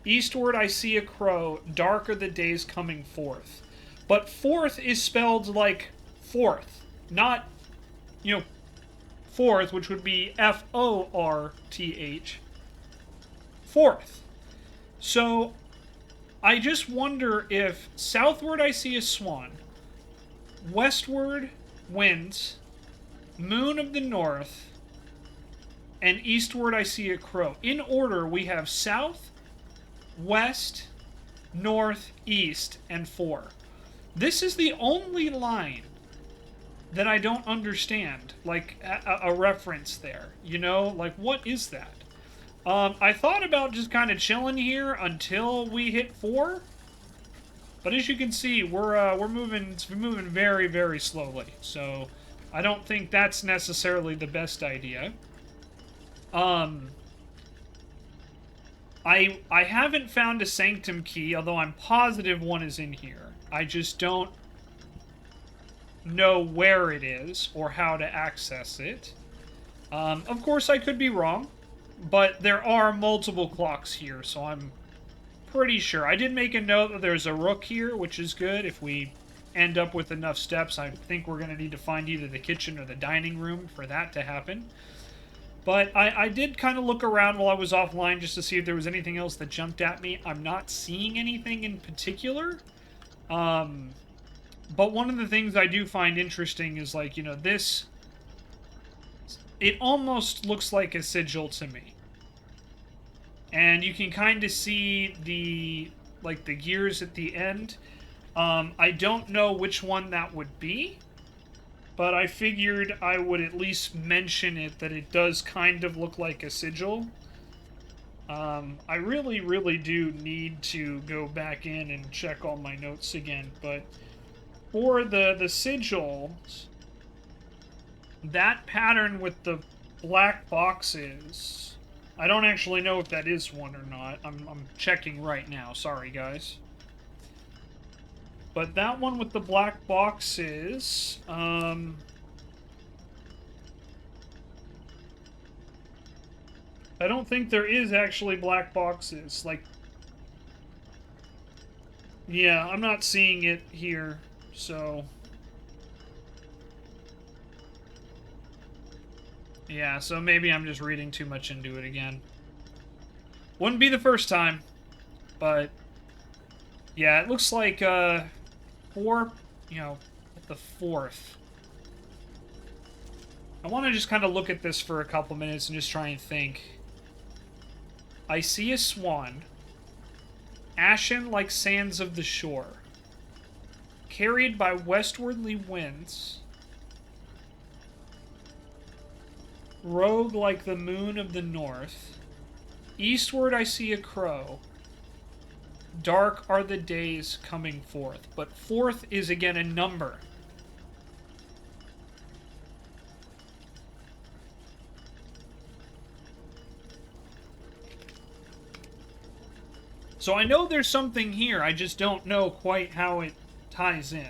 Eastward I see a crow, dark are the days coming forth. But forth is spelled like fourth, not, fourth, which would be F-O-R-T-H. Fourth. So, I just wonder if southward I see a swan, westward winds, moon of the north, and eastward I see a crow. In order, we have south, west, north, east, and 4. This is the only line that I don't understand, like a reference there, like what is that? I thought about just kind of chilling here until we hit 4, but as you can see, we're moving very, very slowly, so I don't think that's necessarily the best idea. I haven't found a Sanctum key, although I'm positive one is in here. I just don't know where it is or how to access it. Of course, I could be wrong, but there are multiple clocks here, so I'm pretty sure. I did make a note that there's a rook here, which is good. If we end up with enough steps, I think we're going to need to find either the kitchen or the dining room for that to happen. But I did kind of look around while I was offline just to see if there was anything else that jumped at me. I'm not seeing anything in particular. But one of the things I do find interesting is, like, this... it almost looks like a sigil to me. And you can kind of see the gears at the end. I don't know which one that would be, but I figured I would at least mention it, that it does kind of look like a sigil. I really, really do need to go back in and check all my notes again, but for the sigils, that pattern with the black boxes, I don't actually know if that is one or not. I'm checking right now. Sorry, guys. But that one with the black boxes, I don't think there is actually black boxes. Like, yeah, I'm not seeing it here, so... yeah, so maybe I'm just reading too much into it again. Wouldn't be the first time, but... yeah, it looks like, 4, at the 4th. I want to just kind of look at this for a couple minutes and just try and think. I see a swan, ashen like sands of the shore, carried by westwardly winds, rogue like the moon of the north. Eastward I see a crow, dark are the days coming forth. But 4th is again a number. So I know there's something here, I just don't know quite how it ties in.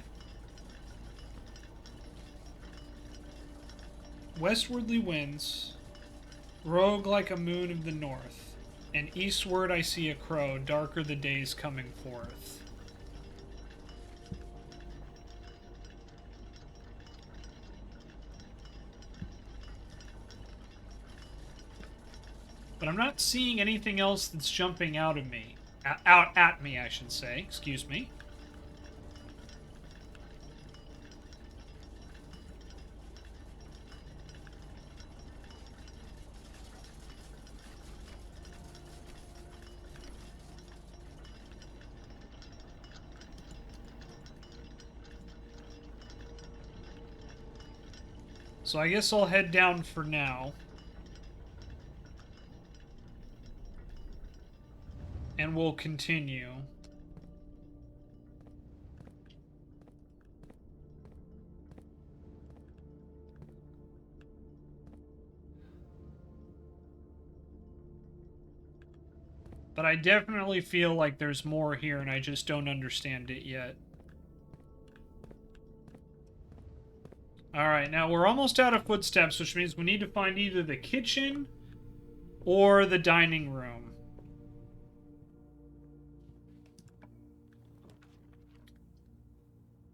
Westwardly winds, rogue like a moon of the north, and eastward I see a crow, darker the days coming forth. But I'm not seeing anything else that's jumping out of me. Out at me, I should say. Excuse me. So I guess I'll head down for now. And we'll continue. But I definitely feel like there's more here and I just don't understand it yet. Alright, now we're almost out of footsteps, which means we need to find either the kitchen or the dining room.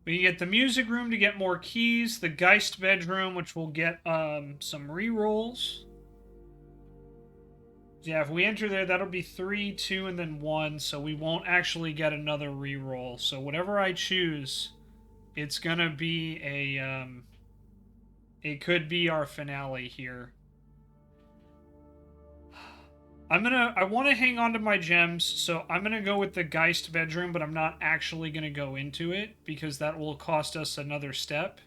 We can get the music room to get more keys, the Geist bedroom, which will get some rerolls. Yeah, if we enter there, that'll be 3, 2, and then 1, so we won't actually get another reroll. So whatever I choose, it's gonna be a, it could be our finale here. I want to hang on to my gems, so I'm gonna go with the Geist bedroom, but I'm not actually gonna go into it, because that will cost us another step.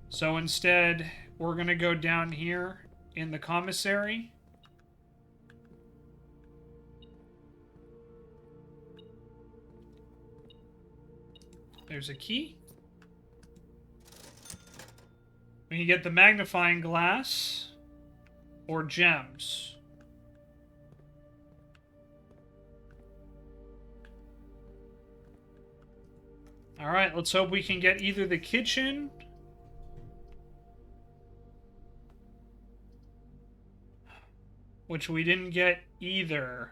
So instead, we're gonna go down here in the commissary. There's a key. We can get the magnifying glass or gems. Alright, let's hope we can get either the kitchen which we didn't get either.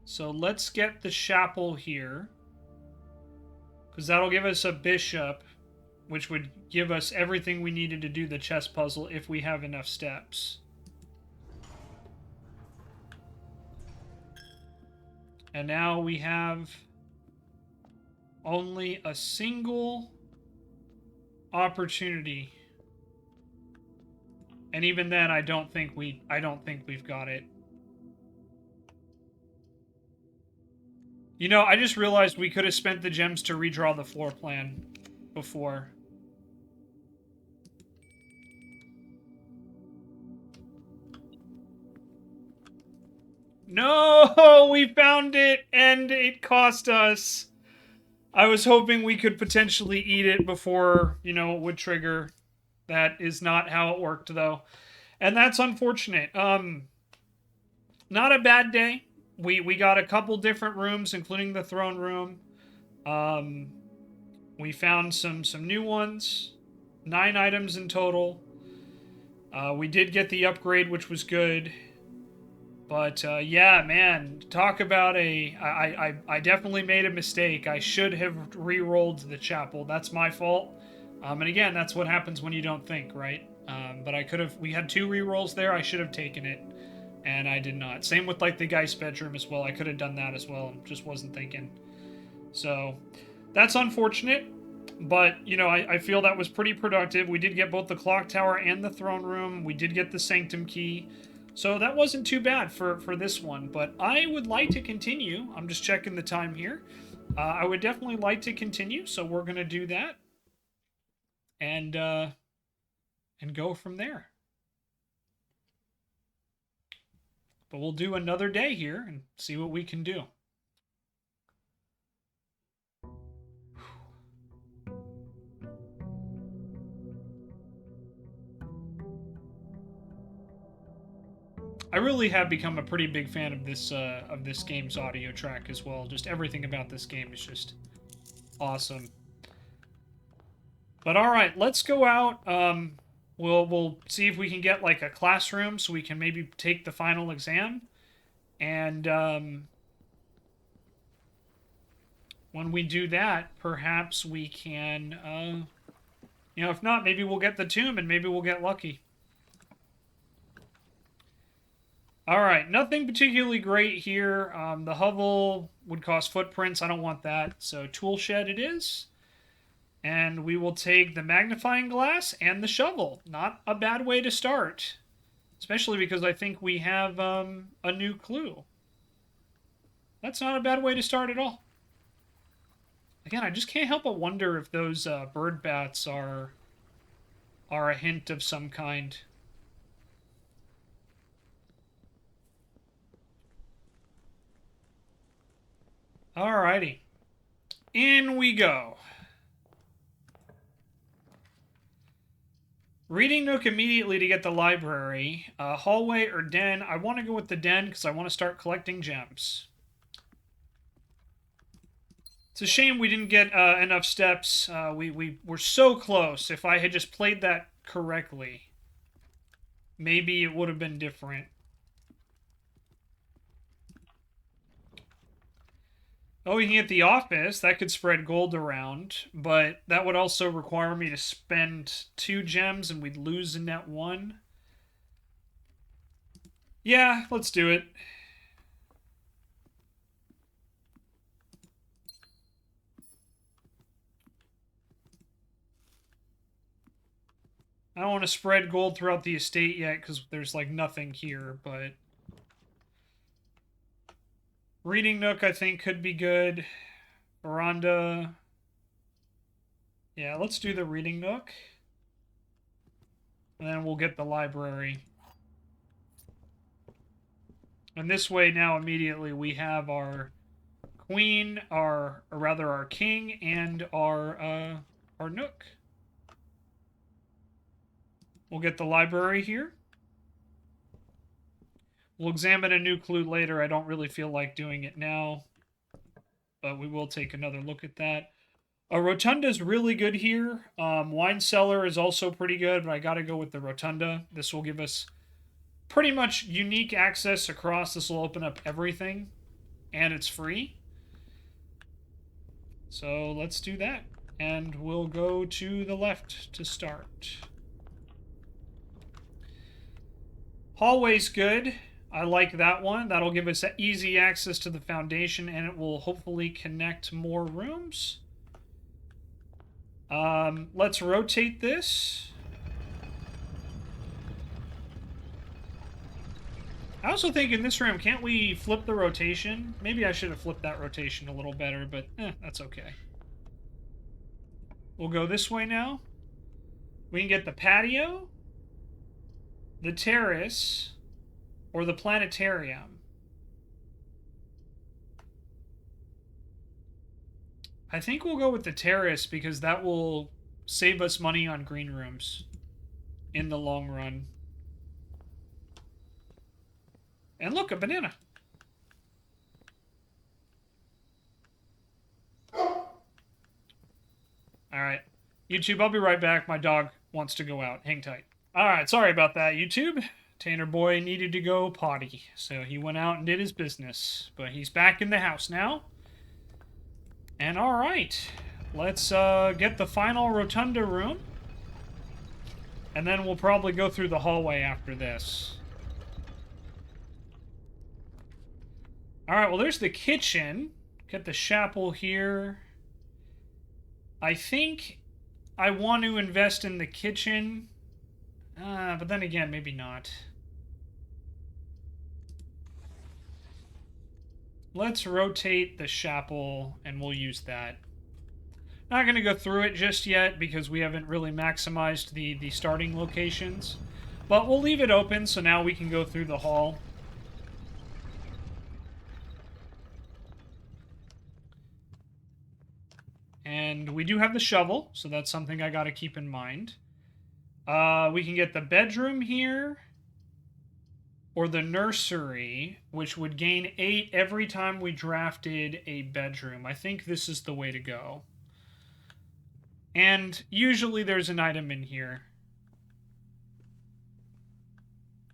So let's get the chapel here, because that'll give us a bishop, which would give us everything we needed to do the chess puzzle if we have enough steps. And now we have only a single opportunity. And even then, I don't think we've got it. You know, I just realized we could have spent the gems to redraw the floor plan before. No, we found it, and it cost us. I was hoping we could potentially eat it before, you know, it would trigger. That is not how it worked, though. And that's unfortunate. Not a bad day. We got a couple different rooms, including the throne room. We found some new ones. 9 items in total. We did get the upgrade, which was good. But, yeah, man, talk about I definitely made a mistake. I should have re-rolled the chapel. That's my fault. And again, that's what happens when you don't think, right? But I could have... We had 2 re-rolls there. I should have taken it. And I did not. Same with, like, the Geist bedroom as well. I could have done that as well. Just wasn't thinking. So, that's unfortunate. But, you know, I feel that was pretty productive. We did get both the clock tower and the throne room. We did get the Sanctum key. So that wasn't too bad for this one. But I would like to continue. I'm just checking the time here. I would definitely like to continue. So we're going to do that. And go from there. But we'll do another day here and see what we can do. I really have become a pretty big fan of this game's audio track as well. Just everything about this game is just awesome. But all right, let's go out. We'll see if we can get like a classroom so we can maybe take the final exam. And when we do that, perhaps we can, if not, maybe we'll get the tomb and maybe we'll get lucky. All right, nothing particularly great here. The hovel would cost footprints. I don't want that. So tool shed it is. And we will take the magnifying glass and the shovel. Not a bad way to start. Especially because I think we have a new clue. That's not a bad way to start at all. Again, I just can't help but wonder if those bird bats are a hint of some kind. Alrighty. In we go. Reading nook immediately to get the library. Hallway or den. I want to go with the den because I want to start collecting gems. It's a shame we didn't get enough steps. We were so close. If I had just played that correctly, maybe it would have been different. Oh, we can get the office. That could spread gold around, but that would also require me to spend 2 gems, and we'd lose in that 1. Yeah, let's do it. I don't want to spread gold throughout the estate yet, because there's, like, nothing here, but... Reading nook, I think, could be good. Veranda. Yeah, let's do the reading nook. And then we'll get the library. And this way now, immediately, we have our queen, or rather our king, and our nook. We'll get the library here. We'll examine a new clue later. I don't really feel like doing it now, but we will take another look at that. A rotunda is really good here. Wine cellar is also pretty good, but I got to go with the rotunda. This will give us pretty much unique access across. This will open up everything, and it's free. So let's do that, and we'll go to the left to start. Hallway's good. I like that one. That'll give us easy access to the foundation, and it will hopefully connect more rooms. Let's rotate this. I also think in this room, can't we flip the rotation? Maybe I should have flipped that rotation a little better, but that's okay. We'll go this way now. We can get the patio, the terrace, or the planetarium. I think we'll go with the terrace because that will save us money on green rooms in the long run. And look, a banana. Alright. YouTube, I'll be right back. My dog wants to go out. Hang tight. Alright, sorry about that, YouTube. Tanner boy needed to go potty, so he went out and did his business. But he's back in the house now. And alright, let's get the final rotunda room. And then we'll probably go through the hallway after this. Alright, well there's the kitchen. Get the chapel here. I think I want to invest in the kitchen. But then again, maybe not. Let's rotate the chapel, and we'll use that. Not going to go through it just yet, because we haven't really maximized the starting locations. But we'll leave it open, so now we can go through the hall. And we do have the shovel, so that's something I got to keep in mind. We can get the bedroom here. or the nursery, which would gain 8 every time we drafted a bedroom. I think this is the way to go. And usually there's an item in here.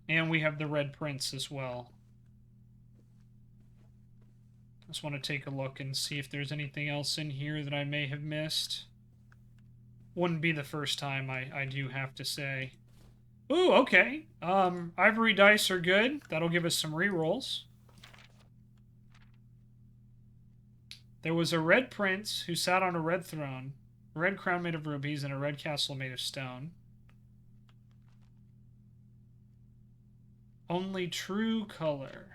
And we have the red prince as well. Just want to take a look and see if there's anything else in here that I may have missed. Wouldn't be the first time, I do have to say. Ooh, okay. Ivory dice are good. That'll give us some rerolls. There was a red prince who sat on a red throne, a red crown made of rubies, and a red castle made of stone. Only true color.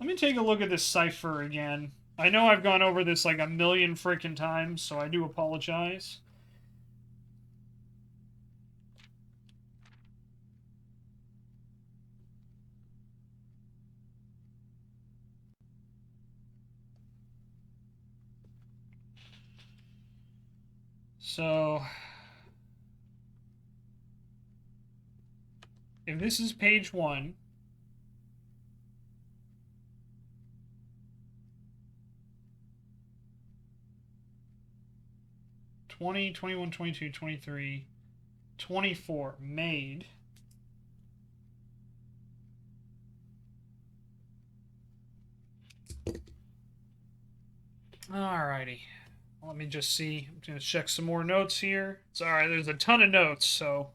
Let me take a look at this cipher again. I know I've gone over this like a million frickin' times, so I do apologize. So, if this is page 1, '20, '21, '22, '23, '24 made. Alrighty. Let me just see. I'm going to check some more notes here. It's alright, there's a ton of notes, so...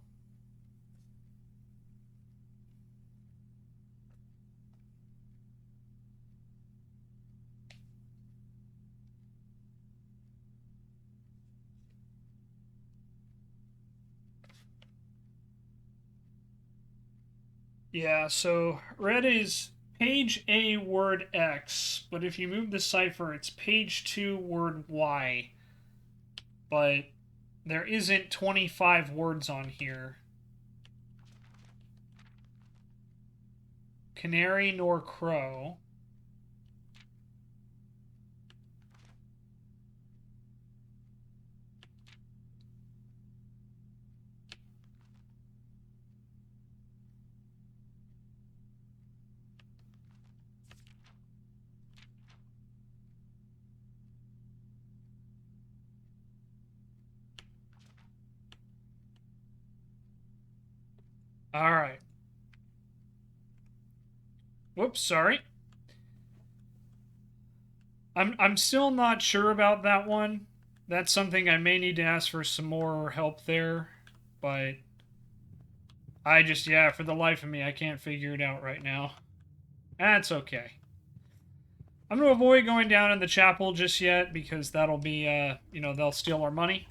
Yeah, so red is page A, word X, but if you move the cipher, it's page 2, word Y. But there isn't 25 words on here. Canary nor crow. All right. Whoops, sorry. I'm still not sure about that one. That's something I may need to ask for some more help there, but I just, yeah, for the life of me, I can't figure it out right now. That's okay. I'm going to avoid going down in the chapel just yet because that'll be, you know, they'll steal our money.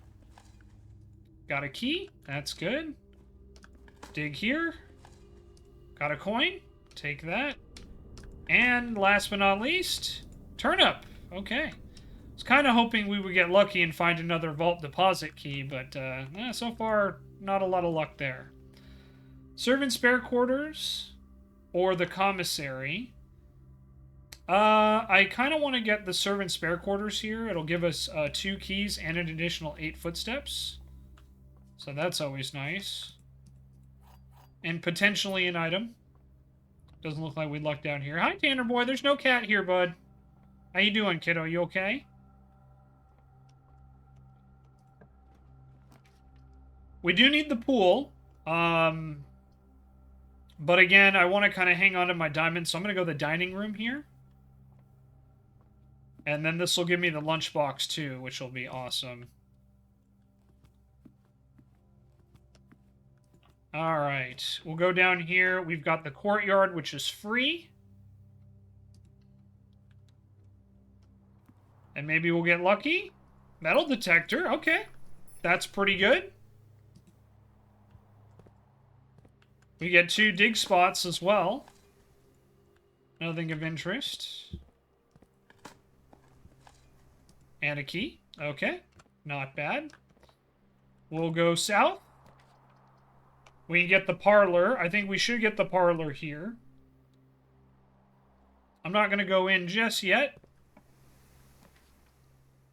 Got a key. That's good. Dig here. Got a coin. Take that. And last but not least, turnip. Okay. I was kind of hoping we would get lucky and find another vault deposit key, but so far, not a lot of luck there. Servant spare quarters or the commissary. I kind of want to get the servant spare quarters here. It'll give us 2 keys and an additional 8 footsteps. So that's always nice. And potentially an item. Doesn't look like we lucked down here. Hi, Tanner boy. There's no cat here, bud. How you doing, kiddo? You okay? We do need the pool. But again, I want to kind of hang on to my diamonds, so I'm going to go to the dining room here. And then this will give me the lunchbox too, which will be awesome. Alright, we'll go down here. We've got the courtyard, which is free. And maybe we'll get lucky. Metal detector, okay. That's pretty good. We get 2 dig spots as well. Nothing of interest. And a key. Okay, not bad. We'll go south. We can get the parlor. I think we should get the parlor here. I'm not going to go in just yet.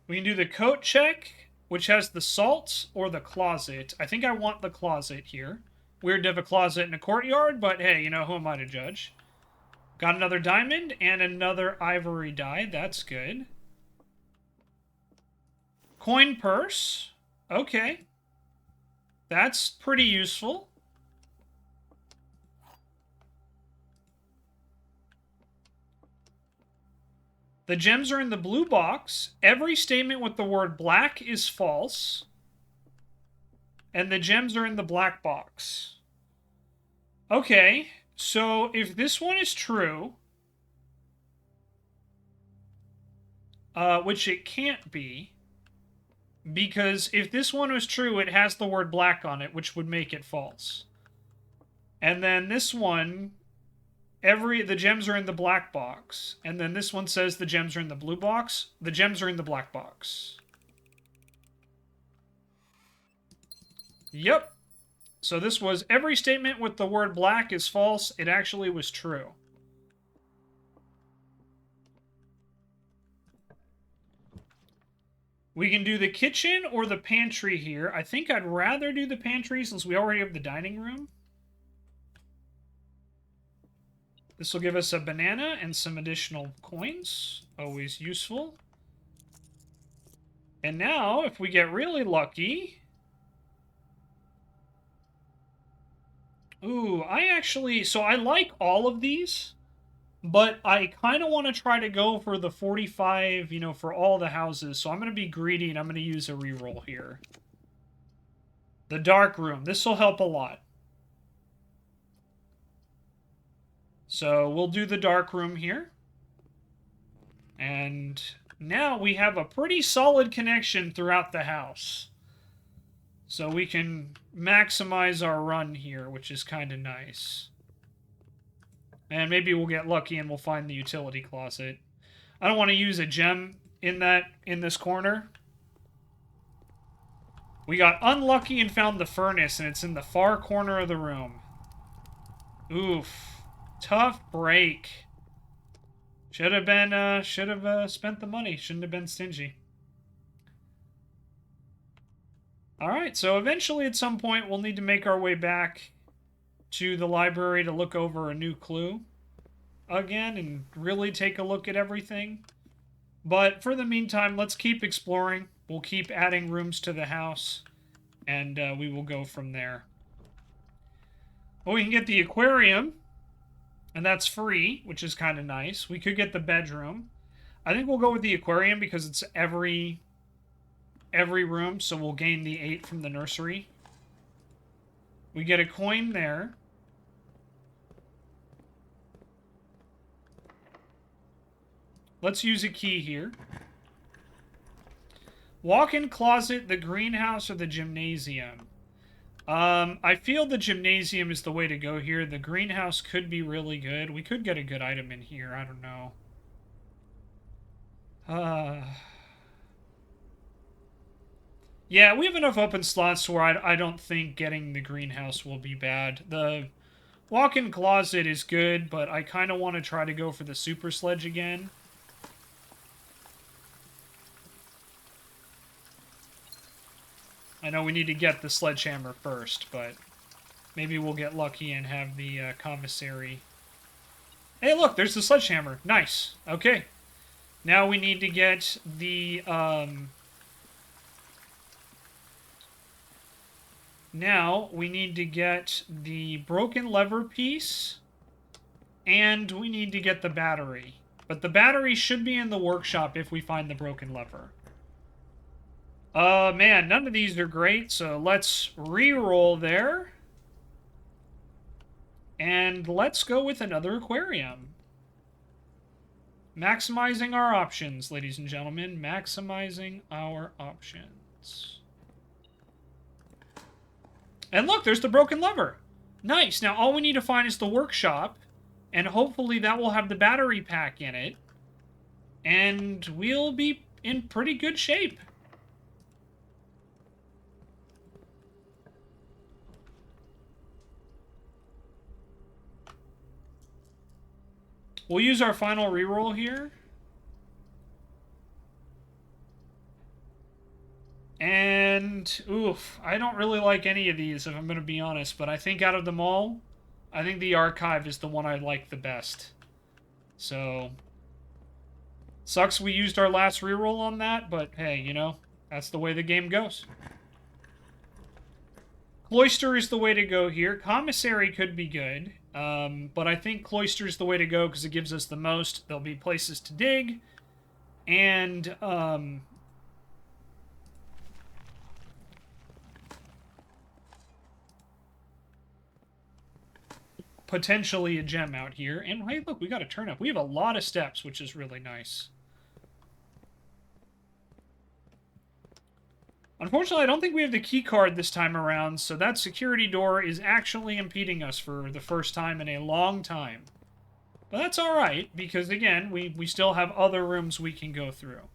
We can do the coat check, which has the salt or the closet. I think I want the closet here. Weird to have a closet in a courtyard, but hey, you know, who am I to judge? Got another diamond and another ivory die. That's good. Coin purse. Okay. That's pretty useful. The gems are in the blue box. Every statement with the word black is false. And the gems are in the black box. Okay, so if this one is true, which it can't be, because if this one was true, it has the word black on it, which would make it false. And then this one, the gems are in the black box. And then this one says the gems are in the blue box. The gems are in the black box. Yep. So this was every statement with the word black is false. It actually was true. We can do the kitchen or the pantry here. I think I'd rather do the pantry since we already have the dining room. This will give us a banana and some additional coins. Always useful. And now, if we get really lucky... Ooh, so I like all of these, but I kind of want to try to go for the 45, you know, for all the houses. So I'm going to be greedy and I'm going to use a reroll here. The dark room. This will help a lot. So we'll do the dark room here. And now we have a pretty solid connection throughout the house. So we can maximize our run here, which is kind of nice. And maybe we'll get lucky and we'll find the utility closet. I don't want to use a gem in this corner. We got unlucky and found the furnace, and it's in the far corner of the room. Oof. Tough break. Should have spent the money. Shouldn't have been stingy. Alright, so eventually at some point we'll need to make our way back to the library to look over a new clue again and really take a look at everything. But for the meantime, let's keep exploring. We'll keep adding rooms to the house, and we will go from there. Well, we can get the aquarium, and that's free, which is kind of nice. We could get the bedroom. I think we'll go with the aquarium because it's every room, so we'll gain the 8 from the nursery. We get a coin there. Let's use a key here. Walk-in closet, the greenhouse, or the gymnasium. I feel the gymnasium is the way to go here. The greenhouse could be really good. We could get a good item in here. I don't know. Yeah, we have enough open slots where I don't think getting the greenhouse will be bad. The walk-in closet is good, but I kind of want to try to go for the super sledge again. I know we need to get the sledgehammer first, but maybe we'll get lucky and have the commissary. Hey, look, there's the sledgehammer. Nice. Okay. Now we need to get the... Now, we need to get the broken lever piece, and we need to get the battery. But the battery should be in the workshop if we find the broken lever. Man, none of these are great, so let's re-roll there. And let's go with another aquarium. Maximizing our options, ladies and gentlemen. Maximizing our options. And look, there's the broken lever. Nice. Now, all we need to find is the workshop. And hopefully that will have the battery pack in it. And we'll be in pretty good shape. We'll use our final reroll here. And and oof, I don't really like any of these, if I'm going to be honest, but I think out of them all, I think the archive is the one I like the best. So, sucks we used our last reroll on that, but hey, you know, that's the way the game goes. Cloister is the way to go here. Commissary could be good, but I think Cloister is the way to go because it gives us the most. There'll be places to dig, and potentially a gem out here. And hey, look, we got a turnip. We have a lot of steps, which is really nice. Unfortunately, I don't think we have the key card this time around, so that security door is actually impeding us for the first time in a long time. But that's alright, because again, we still have other rooms we can go through.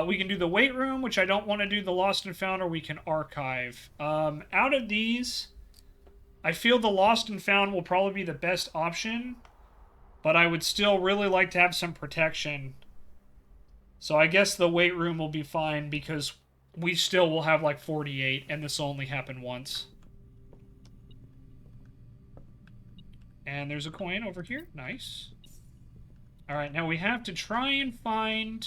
We can do the weight room, which I don't want to do the lost and found, or we can archive. Out of these, I feel the lost and found will probably be the best option, but I would still really like to have some protection. So I guess the weight room will be fine, because we still will have like 48, and this will only happen once. And there's a coin over here. Nice. Alright, now we have to try and find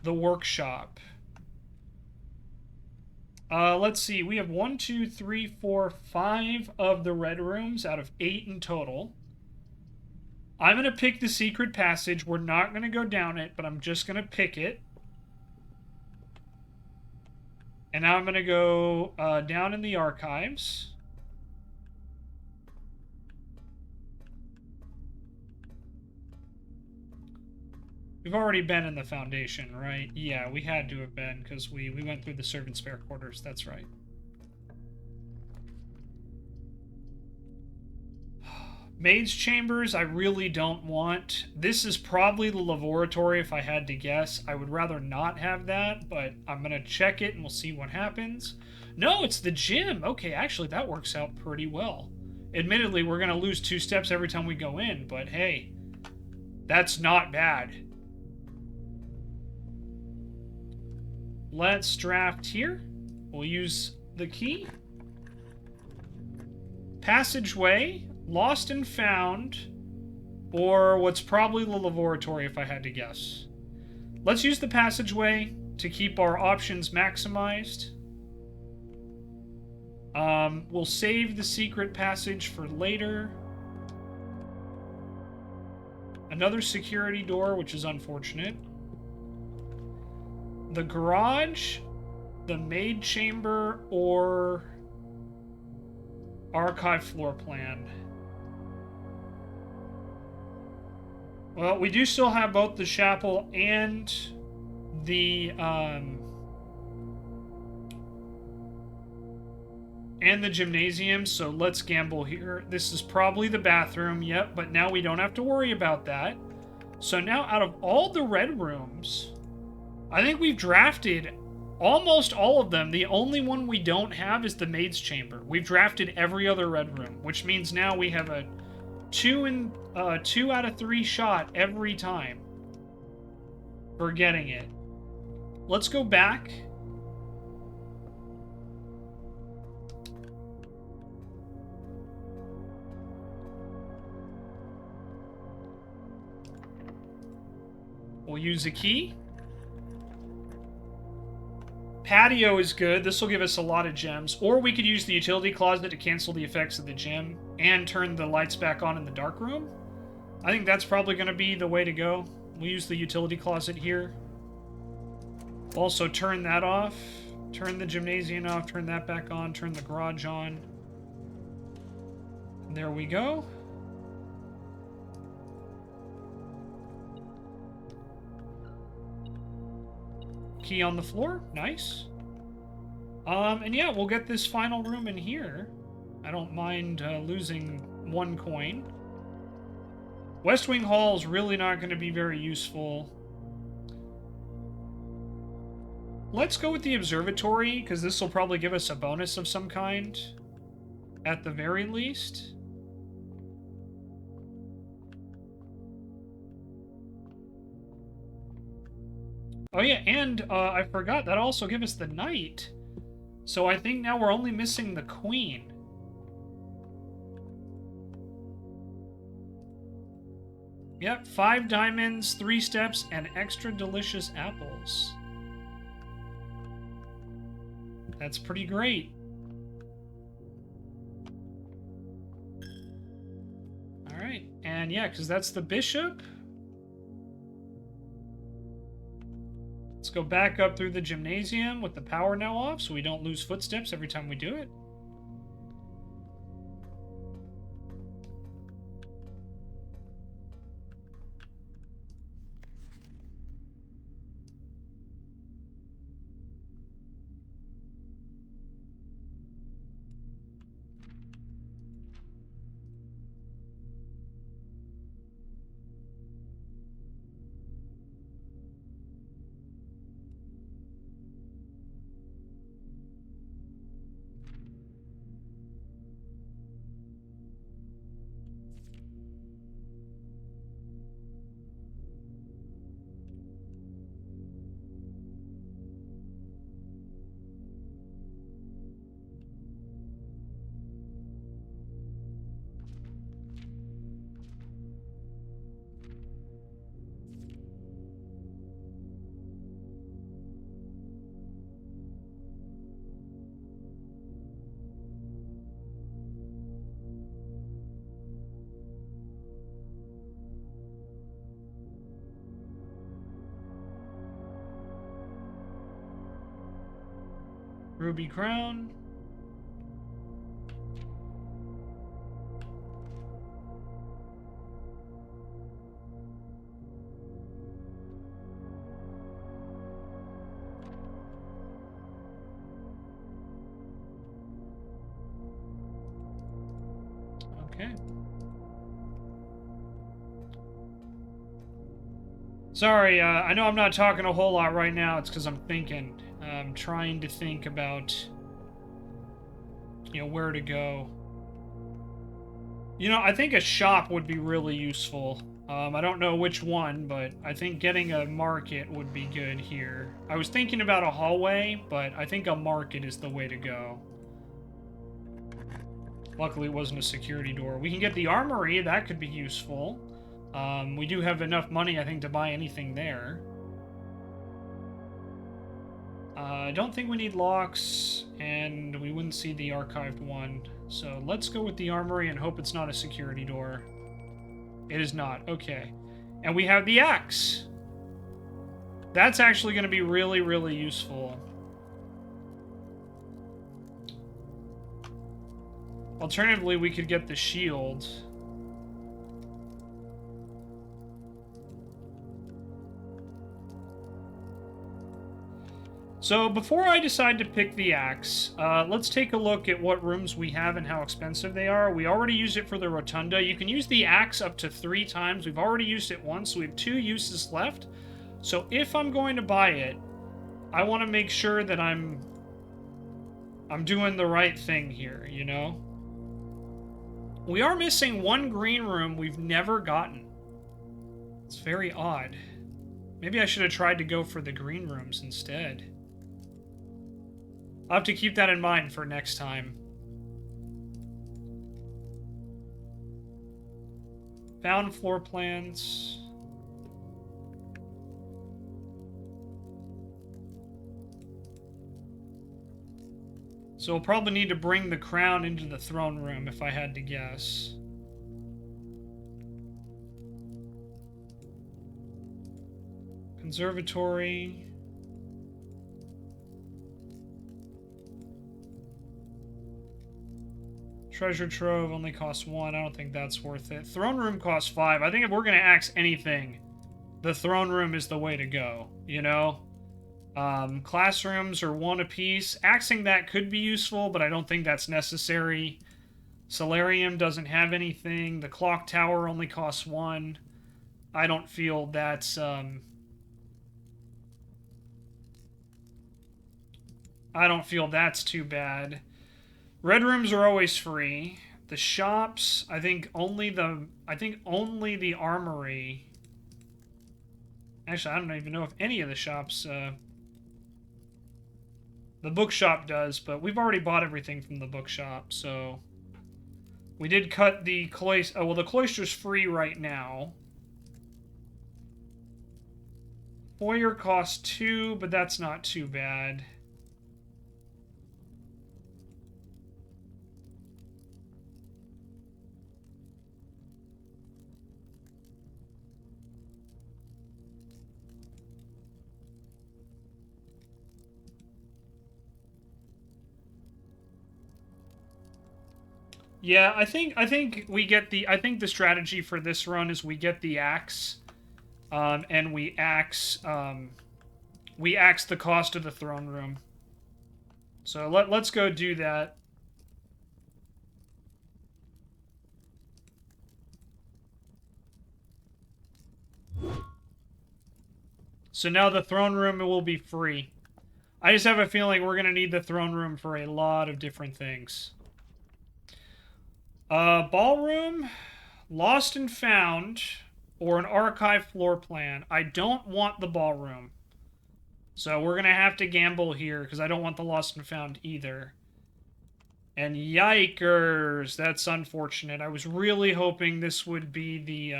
the workshop. Let's see. We have 1, 2, 3, 4, 5 of the red rooms out of 8 in total. I'm going to pick the secret passage. We're not going to go down it, but I'm just going to pick it. And now I'm going to go down in the archives. We've already been in the Foundation, right? Yeah, we had to have been, because we went through the servant spare quarters. That's right. Maid's chambers, I really don't want. This is probably the laboratory if I had to guess. I would rather not have that, but I'm going to check it and we'll see what happens. No, it's the gym. Okay, actually, that works out pretty well. Admittedly, we're going to lose 2 steps every time we go in, but hey, that's not bad. Let's draft here. We'll use the key. Passageway. Lost and found, or what's probably the laboratory if I had to guess. Let's use the passageway to keep our options maximized. We'll save the secret passage for later. Another security door, which is unfortunate. The garage, the maid chamber, or archive floor plan. Well, we do still have both the chapel and the gymnasium, so let's gamble here. This is probably the bathroom, yep, but now we don't have to worry about that. So now, out of all the red rooms, I think we've drafted almost all of them. The only one we don't have is the maid's chamber. We've drafted every other red room, which means now we have a 2 out of 3 shot every time for getting it. Let's go back. We'll use a key. Patio is good. This will give us a lot of gems. Or we could use the utility closet to cancel the effects of the gym and turn the lights back on in the dark room. I think that's probably going to be the way to go. We'll use the utility closet here. Also turn that off. Turn the gymnasium off. Turn that back on. Turn the garage on. There we go. Key on the floor. Nice. And yeah, we'll get this final room in here. I don't mind losing 1 coin. West Wing Hall is really not going to be very useful. Let's go with the observatory, because this will probably give us a bonus of some kind, at the very least. Oh yeah, and I forgot, that also gives us the knight. So I think now we're only missing the queen. Yep, 5 diamonds, 3 steps, and extra delicious apples. That's pretty great. Alright, and yeah, because that's the bishop. Let's go back up through the gymnasium with the power now off so we don't lose footsteps every time we do it. Ruby crown. Okay. Sorry, I know I'm not talking a whole lot right now. It's because I'm thinking. I'm trying to think about, where to go. I think a shop would be really useful. I don't know which one, but I think getting a market would be good here. I was thinking about a hallway, but I think a market is the way to go. Luckily, it wasn't a security door. We can get the armory. That could be useful. We do have enough money, I think, to buy anything there. I don't think we need locks, and we wouldn't see the archived one. So let's go with the armory and hope it's not a security door. It is not. Okay. And we have the axe. That's actually going to be really, really useful. Alternatively, we could get the shield. So before I decide to pick the axe, let's take a look at what rooms we have and how expensive they are. We already used it for the rotunda. You can use the axe up to 3 times. We've already used it once, so we have 2 uses left. So if I'm going to buy it, I want to make sure that I'm doing the right thing here, We are missing 1 green room we've never gotten. It's very odd. Maybe I should have tried to go for the green rooms instead. I'll have to keep that in mind for next time. Found floor plans. So we'll probably need to bring the crown into the throne room if I had to guess. Conservatory. Treasure trove only costs 1. I don't think that's worth it. Throne room costs 5. I think if we're going to axe anything, the throne room is the way to go, Classrooms are 1 apiece. Axing that could be useful, but I don't think that's necessary. Solarium doesn't have anything. The clock tower only costs 1. I don't feel that's, I don't feel that's too bad. Red rooms are always free. The shops, I think only the armory Actually, I don't even know if any of the shops... the bookshop does, but we've already bought everything from the bookshop, so... We did cut the cloister... Oh, well, the cloister's free right now. Foyer costs 2, but that's not too bad. Yeah, I think we get the... I think the strategy for this run is we get the axe, and we axe the cost of the throne room. So let's go do that. So now the throne room will be free. I just have a feeling we're gonna need the throne room for a lot of different things. Ballroom, lost and found, or an archive floor plan. I don't want the ballroom. So we're gonna have to gamble here, because I don't want the lost and found either. And yikers, that's unfortunate. I was really hoping this would be the,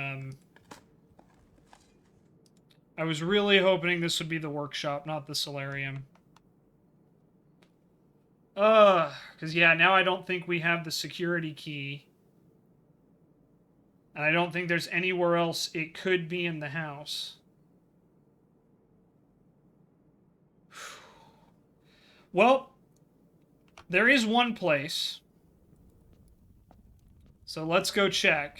I was really hoping this would be the workshop, not the solarium. Because yeah, now I don't think we have the security key. And I don't think there's anywhere else it could be in the house. Well, there is one place. So let's go check.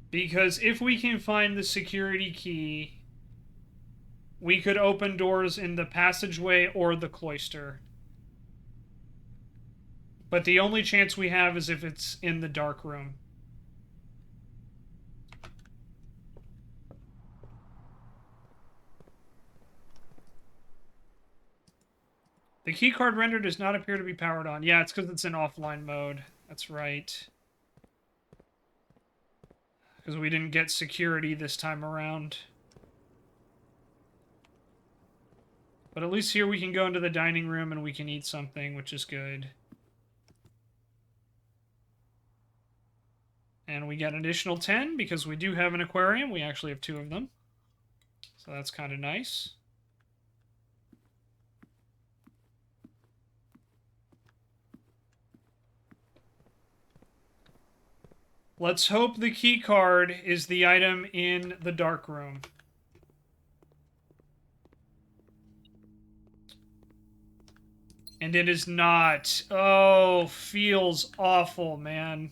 Because if we can find the security key, we could open doors in the passageway or the cloister. But the only chance we have is if it's in the dark room. The keycard render does not appear to be powered on. Yeah, it's because it's in offline mode. That's right. Because we didn't get security this time around. But at least here we can go into the dining room and we can eat something, which is good. And we get an additional 10 because we do have an aquarium. We actually have 2 of them. So that's kind of nice. Let's hope the key card is the item in the dark room. And it is not. Oh, feels awful, man.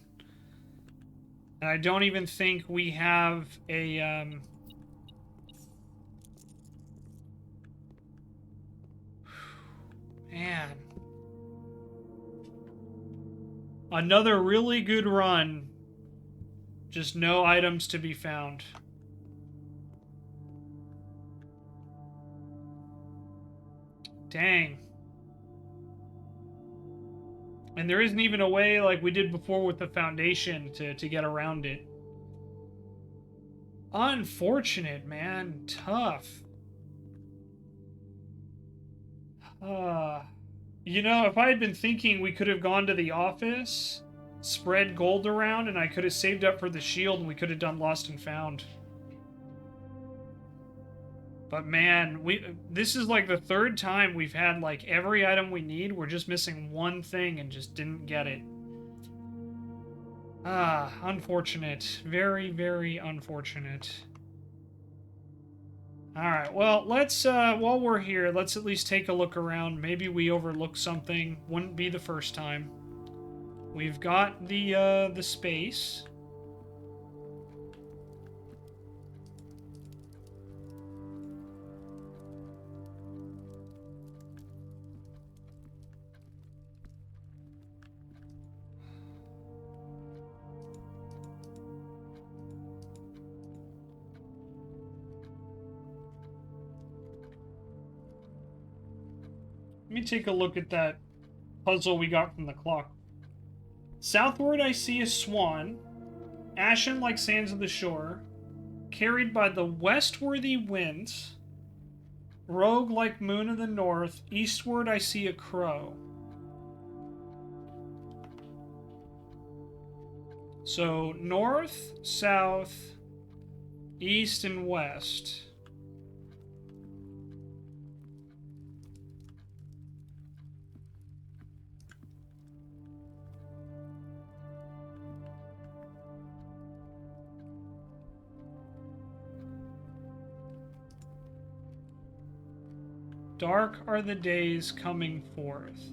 And I don't even think we have a, Man. Another really good run. Just no items to be found. Dang. And there isn't even a way like we did before with the foundation to get around it. Unfortunate, man. Tough. You know, if I had been thinking we could have gone to the office, spread gold around, and I could have saved up for the shield and we could have done Lost and Found. But man, this is like the 3rd time we've had like every item we need. We're just missing one thing and just didn't get it. Unfortunate. Very, very unfortunate. Alright, well, let's, while we're here, let's at least take a look around. Maybe we overlooked something. Wouldn't be the first time. We've got the space. Let me take a look at that puzzle we got from the clock. Southward I see a swan, ashen like sands of the shore, carried by the westworthy winds. Rogue like moon of the north, eastward I see a crow. So north, south, east, and west. Dark are the days coming forth.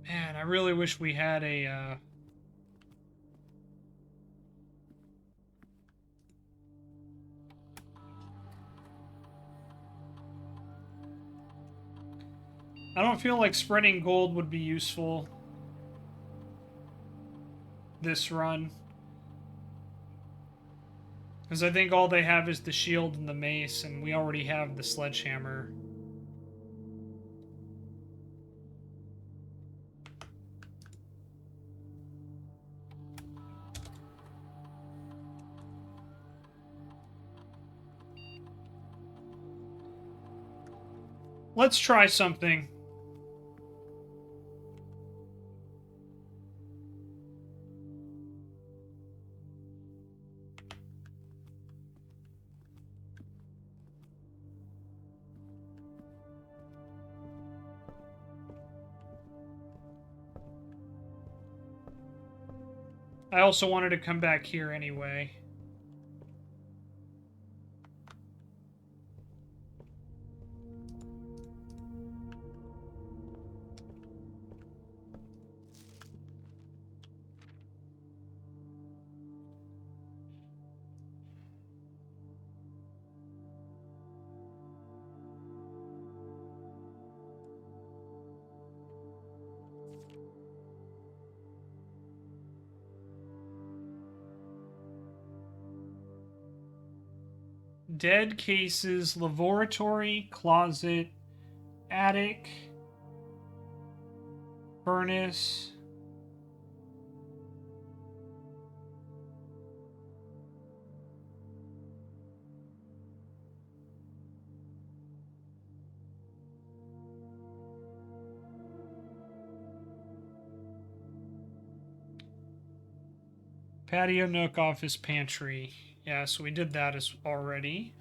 Man, I really wish we had a, I don't feel like spreading gold would be useful this run. Because I think all they have is the shield and the mace, and we already have the sledgehammer. Let's try something. I also wanted to come back here anyway. Dead cases, laboratory, closet, attic, furnace. Patio nook, office, pantry. Yeah, so we did that as already.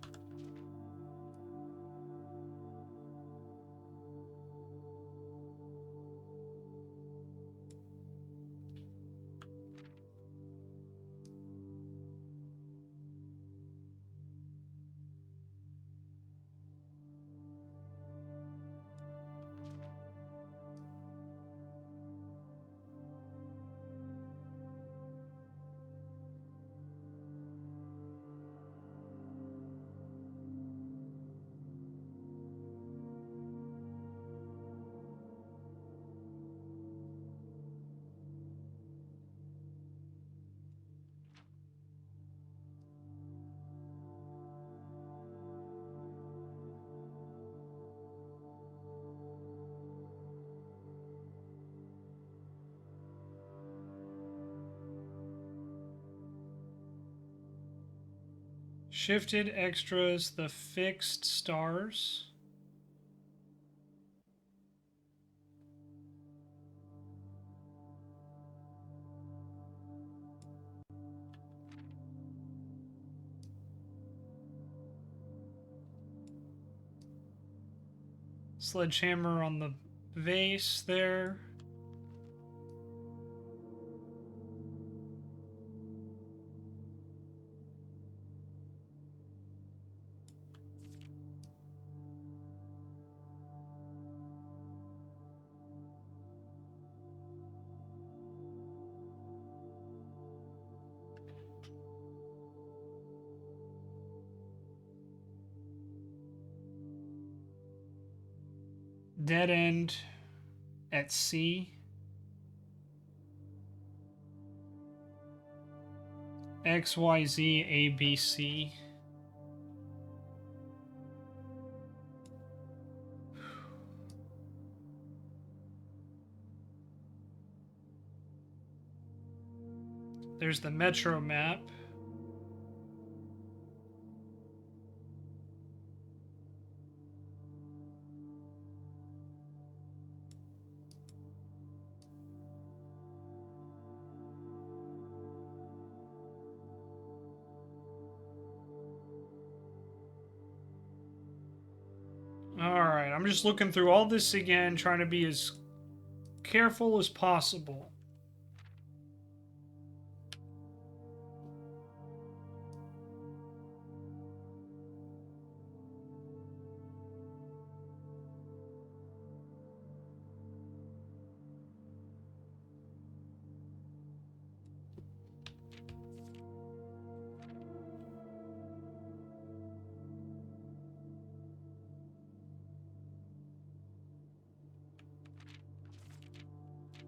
Shifted extras, the fixed stars. Sledgehammer on the vase there. Dead end at C. X, Y, Z, A, B, C. There's the metro map. Alright, I'm just looking through all this again, trying to be as careful as possible.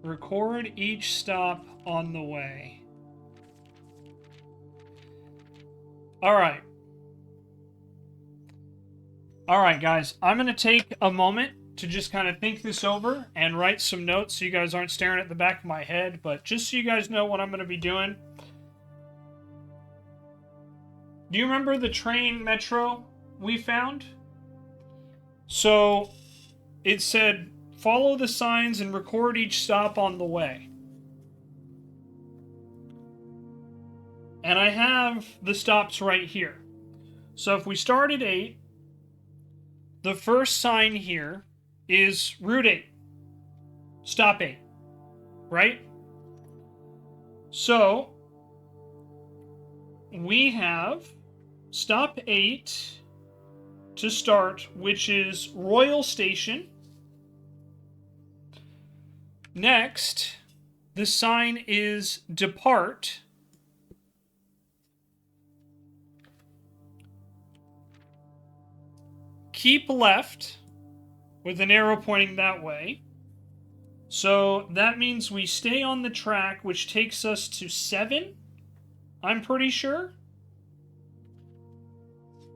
Record each stop on the way. Alright. Alright, guys. I'm going to take a moment to just kind of think this over and write some notes so you guys aren't staring at the back of my head. But just so you guys know what I'm going to be doing. Do you remember the train metro we found? So, it said, follow the signs and record each stop on the way. And I have the stops right here. So if we start at 8, the first sign here is Route 8. Stop 8. Right? So, we have stop 8 to start, which is Royal Station. Next, the sign is depart. Keep left with an arrow pointing that way. So that means we stay on the track, which takes us to 7, I'm pretty sure.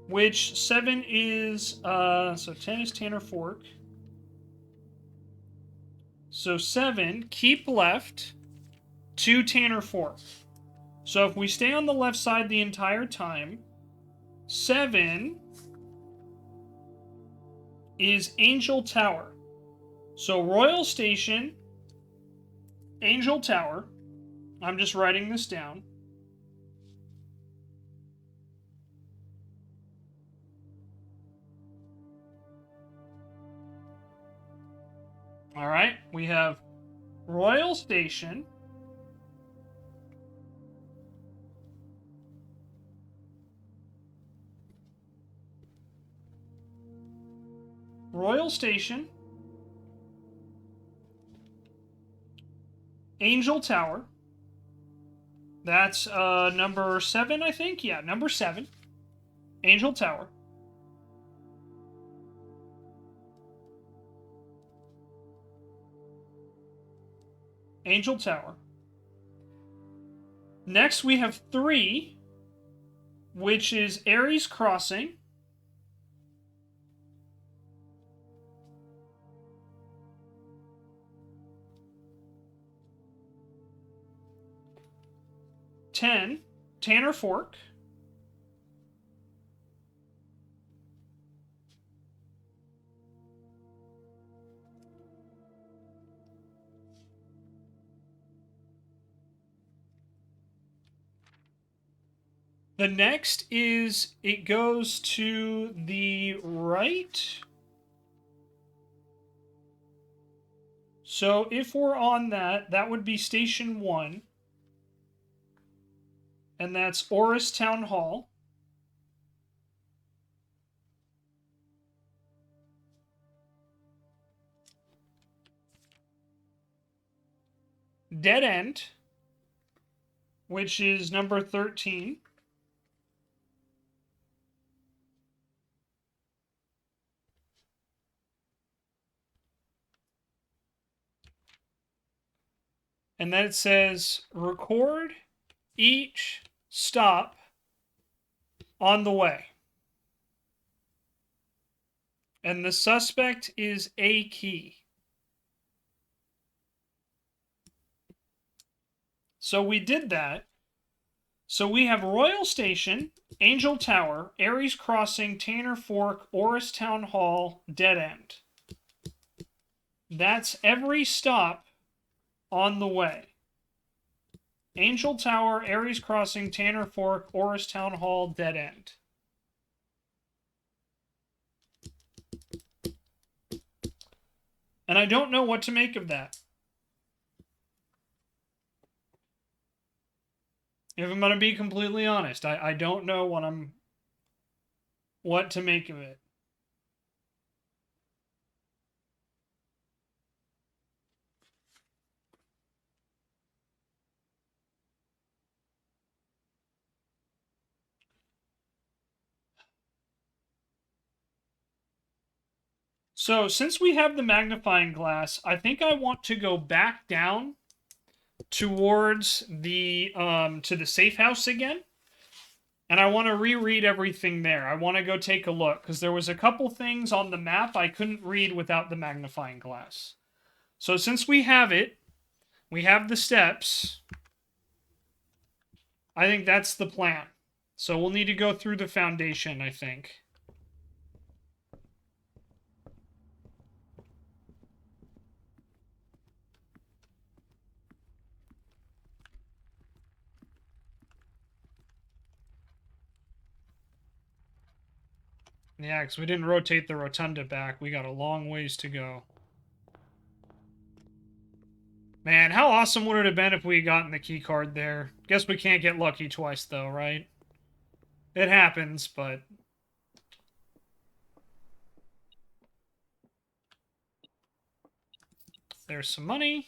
Which 7 is, so 10 is Tanner Fork. So 7, keep left to Tanner Fork. So if we stay on the left side the entire time, 7 is Angel Tower. So Royal Station, Angel Tower. I'm just writing this down. All right, we have Royal Station. Royal Station. Angel Tower. That's number 7, I think. Yeah, number 7. Angel Tower. Angel Tower. Next, we have 3, which is Ares Crossing. Ten, Tanner Fork. The next is, it goes to the right. So if we're on that, that would be Station 1. And that's Oris Town Hall. Dead End, which is number 13. And then it says record each stop on the way. And the suspect is a key. So we did that. So we have Royal Station, Angel Tower, Ares Crossing, Tanner Fork, Oris Town Hall, Dead End. That's every stop on the way. Angel Tower, Ares Crossing, Tanner Fork, Oris Town Hall, Dead End. And I don't know what to make of that. If I'm going to be completely honest, I don't know what to make of it. So since we have the magnifying glass, I think I want to go back down towards the to the safe house again. And I want to reread everything there. I want to go take a look because there was a couple things on the map I couldn't read without the magnifying glass. So since we have it, we have the steps. I think that's the plan. So we'll need to go through the foundation, I think. Yeah, because we didn't rotate the rotunda back. We got a long ways to go. Man, how awesome would it have been if we had gotten the key card there? Guess we can't get lucky twice, though, right? It happens, but... There's some money.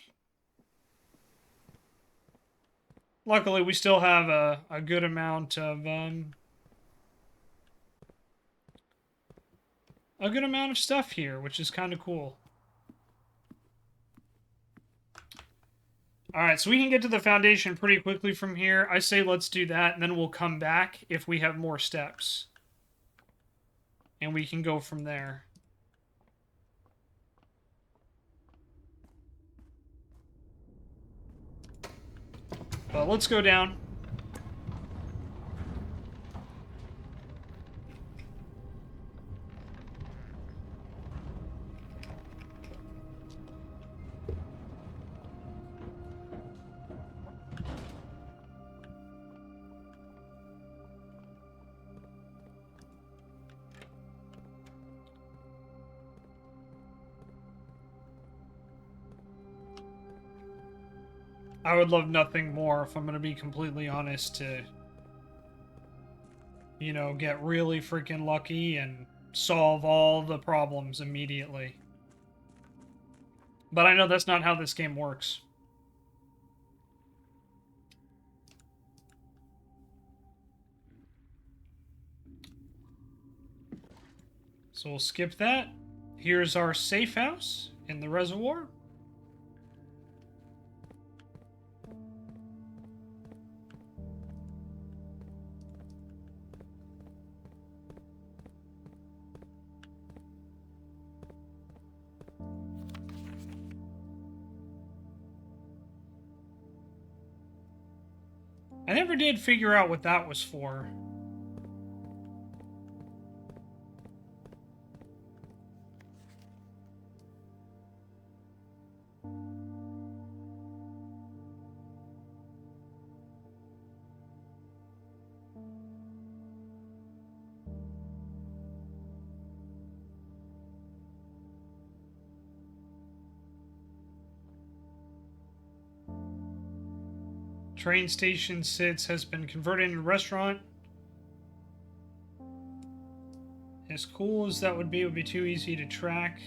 Luckily, we still have a good amount of, a good amount of stuff here, which is kind of cool. Alright, so we can get to the foundation pretty quickly from here. I say let's do that, and then we'll come back if we have more steps. And we can go from there. But let's go down. I would love nothing more, if I'm going to be completely honest, to, you know, get really freaking lucky and solve all the problems immediately. But I know that's not how this game works. So we'll skip that. Here's our safe house in the reservoir. I never did figure out what that was for. Train station sits has been converted into a restaurant. As cool as that would be, it would be too easy to track.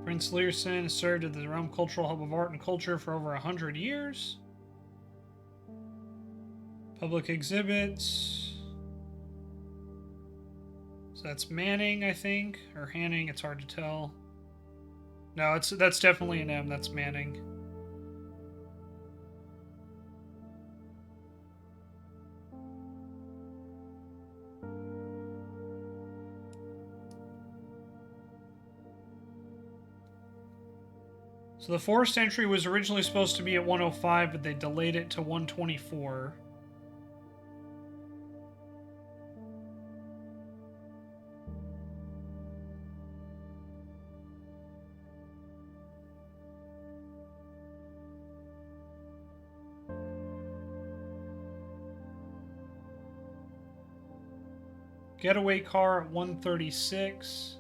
Prince Learson has served as the Rome Cultural Hub of Art and Culture for over 100 years. Public exhibits. So that's Manning, I think, or Hanning. It's hard to tell. No, that's definitely an M. That's Manning. So the forced entry was originally supposed to be at 105, but they delayed it to 124. Getaway car at 136.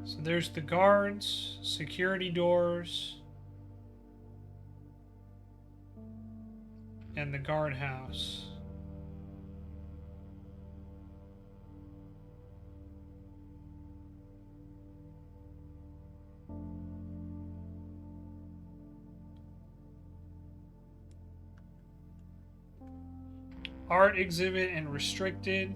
So there's the guards, security doors, and the guardhouse. Art exhibit and restricted.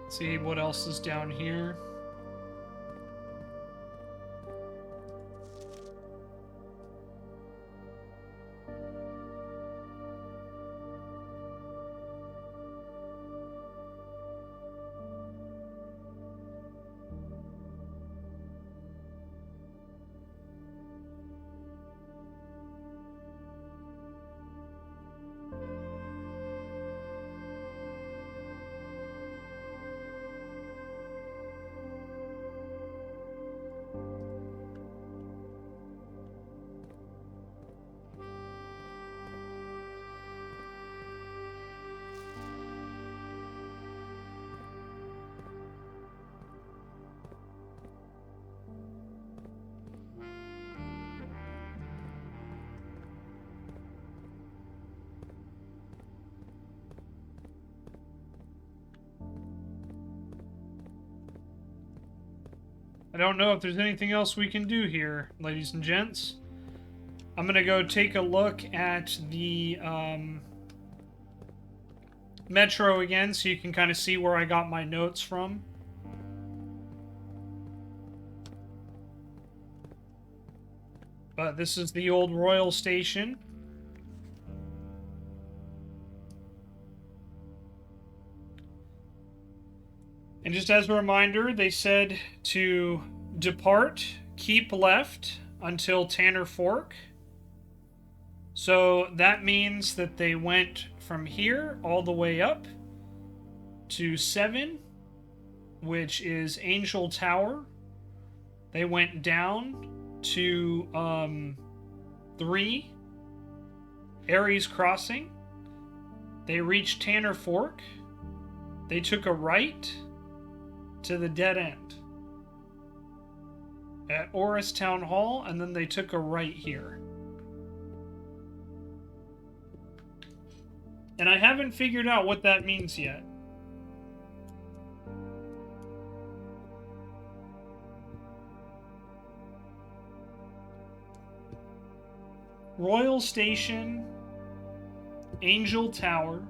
See what else is down here. I don't know if there's anything else we can do here, ladies and gents. I'm gonna go take a look at the metro again so you can kind of see where I got my notes from. But this is the old Royal Station. And just as a reminder, they said to depart, keep left until Tanner Fork. So that means that they went from here all the way up to 7, which is Angel Tower. They went down to 3, Aries Crossing. They reached Tanner Fork. They took a right to the dead end at Oris Town Hall, and then they took a right here. And I haven't figured out what that means yet. Royal Station, Angel Tower,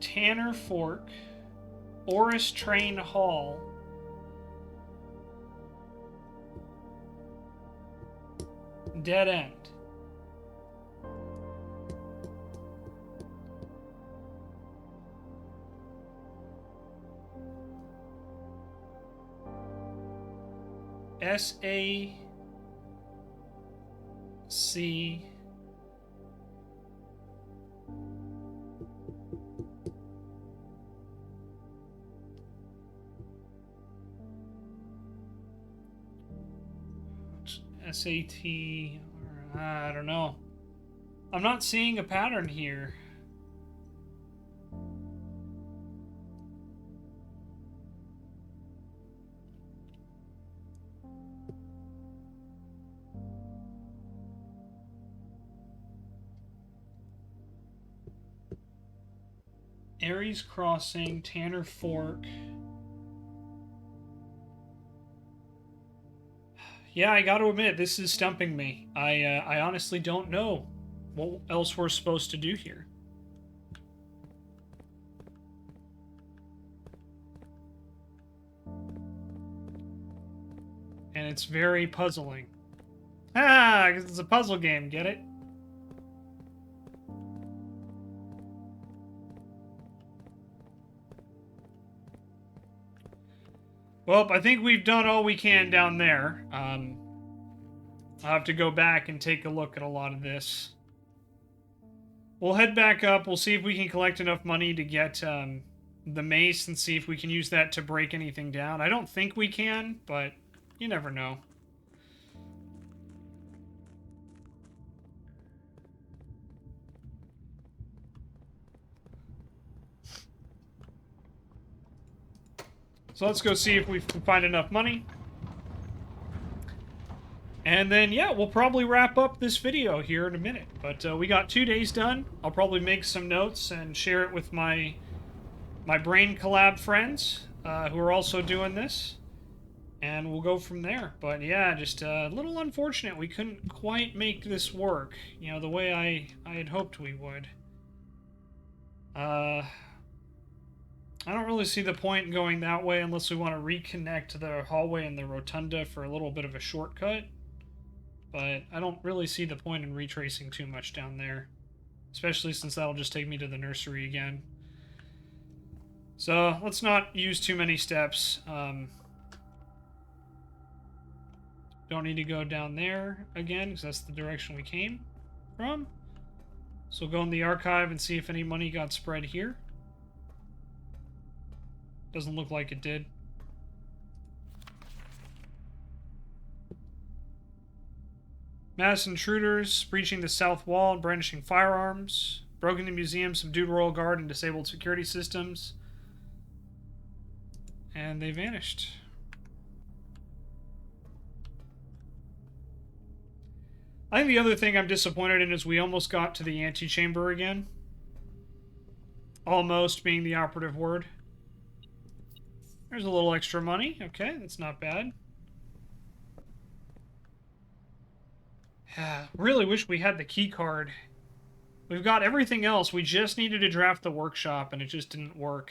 Tanner Fork, Oris Train Hall, dead end. SAC SAT, or, I don't know. I'm not seeing a pattern here. Aries Crossing, Tanner Fork. Yeah, I got to admit, this is stumping me. I honestly don't know what else we're supposed to do here. And it's very puzzling. Ah, because it's a puzzle game, get it? Well, I think we've done all we can down there. I'll have to go back and take a look at a lot of this. We'll head back up. We'll see if we can collect enough money to get the mace and see if we can use that to break anything down. I don't think we can, but you never know. So let's go see if we can find enough money. And then, yeah, we'll probably wrap up this video here in a minute. But we got 2 days done. I'll probably make some notes and share it with my Brain Collab friends who are also doing this. And we'll go from there. But yeah, just a little unfortunate we couldn't quite make this work, you know, the way I had hoped we would. I don't really see the point in going that way unless we want to reconnect the hallway and the rotunda for a little bit of a shortcut. But I don't really see the point in retracing too much down there. Especially since that'll just take me to the nursery again. So, let's not use too many steps. Don't need to go down there again, because that's the direction we came from. So we'll go in the archive and see if any money got spread here. Doesn't look like it did. Mass intruders, breaching the south wall and brandishing firearms. Broken the museum, subdued royal guard, and disabled security systems. And they vanished. I think the other thing I'm disappointed in is we almost got to the antechamber again. Almost being the operative word. There's a little extra money. Okay, that's not bad. Really wish we had the key card. We've got everything else. We just needed to draft the workshop, and it just didn't work.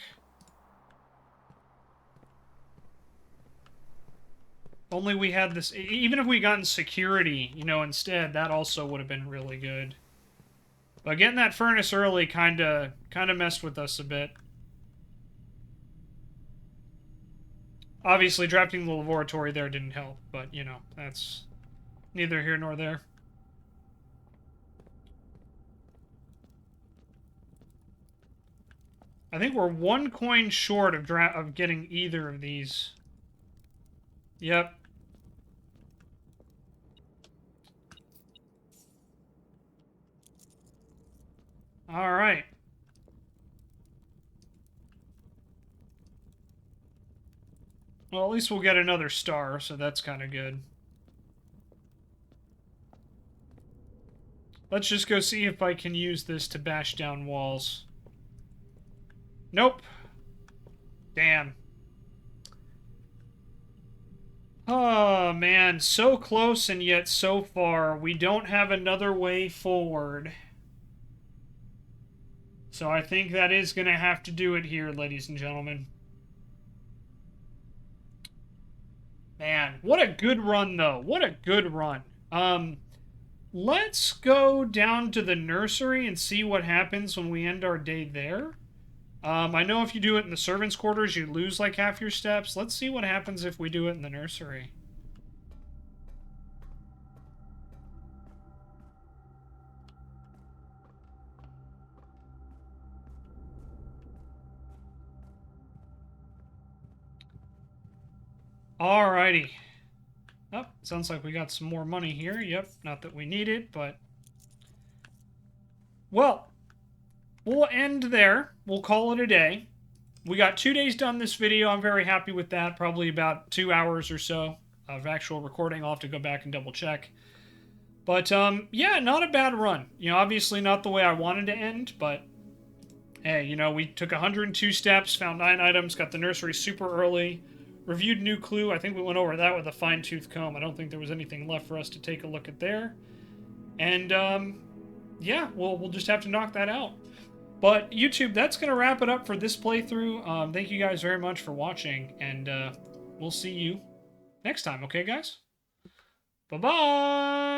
Only we had this... Even if we gotten security, you know, instead, that also would have been really good. But getting that furnace early kind of messed with us a bit. Obviously, drafting the laboratory there didn't help, but, you know, that's neither here nor there. I think we're 1 coin short of getting either of these. Yep. All right. Well, at least we'll get another star, so that's kind of good. Let's just go see if I can use this to bash down walls. Nope. Damn. Oh, man. So close and yet so far. We don't have another way forward. So I think that is going to have to do it here, ladies and gentlemen. Man, what a good run, though. What a good run. Let's go down to the nursery and see what happens when we end our day there. I know if you do it in the servants' quarters, you lose like half your steps. Let's see what happens if we do it in the nursery. Alrighty. Oh, sounds like we got some more money here. Yep, not that we need it, but... Well, we'll end there. We'll call it a day. We got 2 days done this video. I'm very happy with that. Probably about 2 hours or so of actual recording. I'll have to go back and double check. But, yeah, not a bad run. You know, obviously not the way I wanted to end, but... Hey, you know, we took 102 steps, found 9 items, got the nursery super early, reviewed new clue. I think we went over that with a fine-tooth comb. I don't think there was anything left for us to take a look at there. And, yeah, we'll just have to knock that out. But, YouTube, that's going to wrap it up for this playthrough. Thank you guys very much for watching, and we'll see you next time, okay, guys? Bye-bye!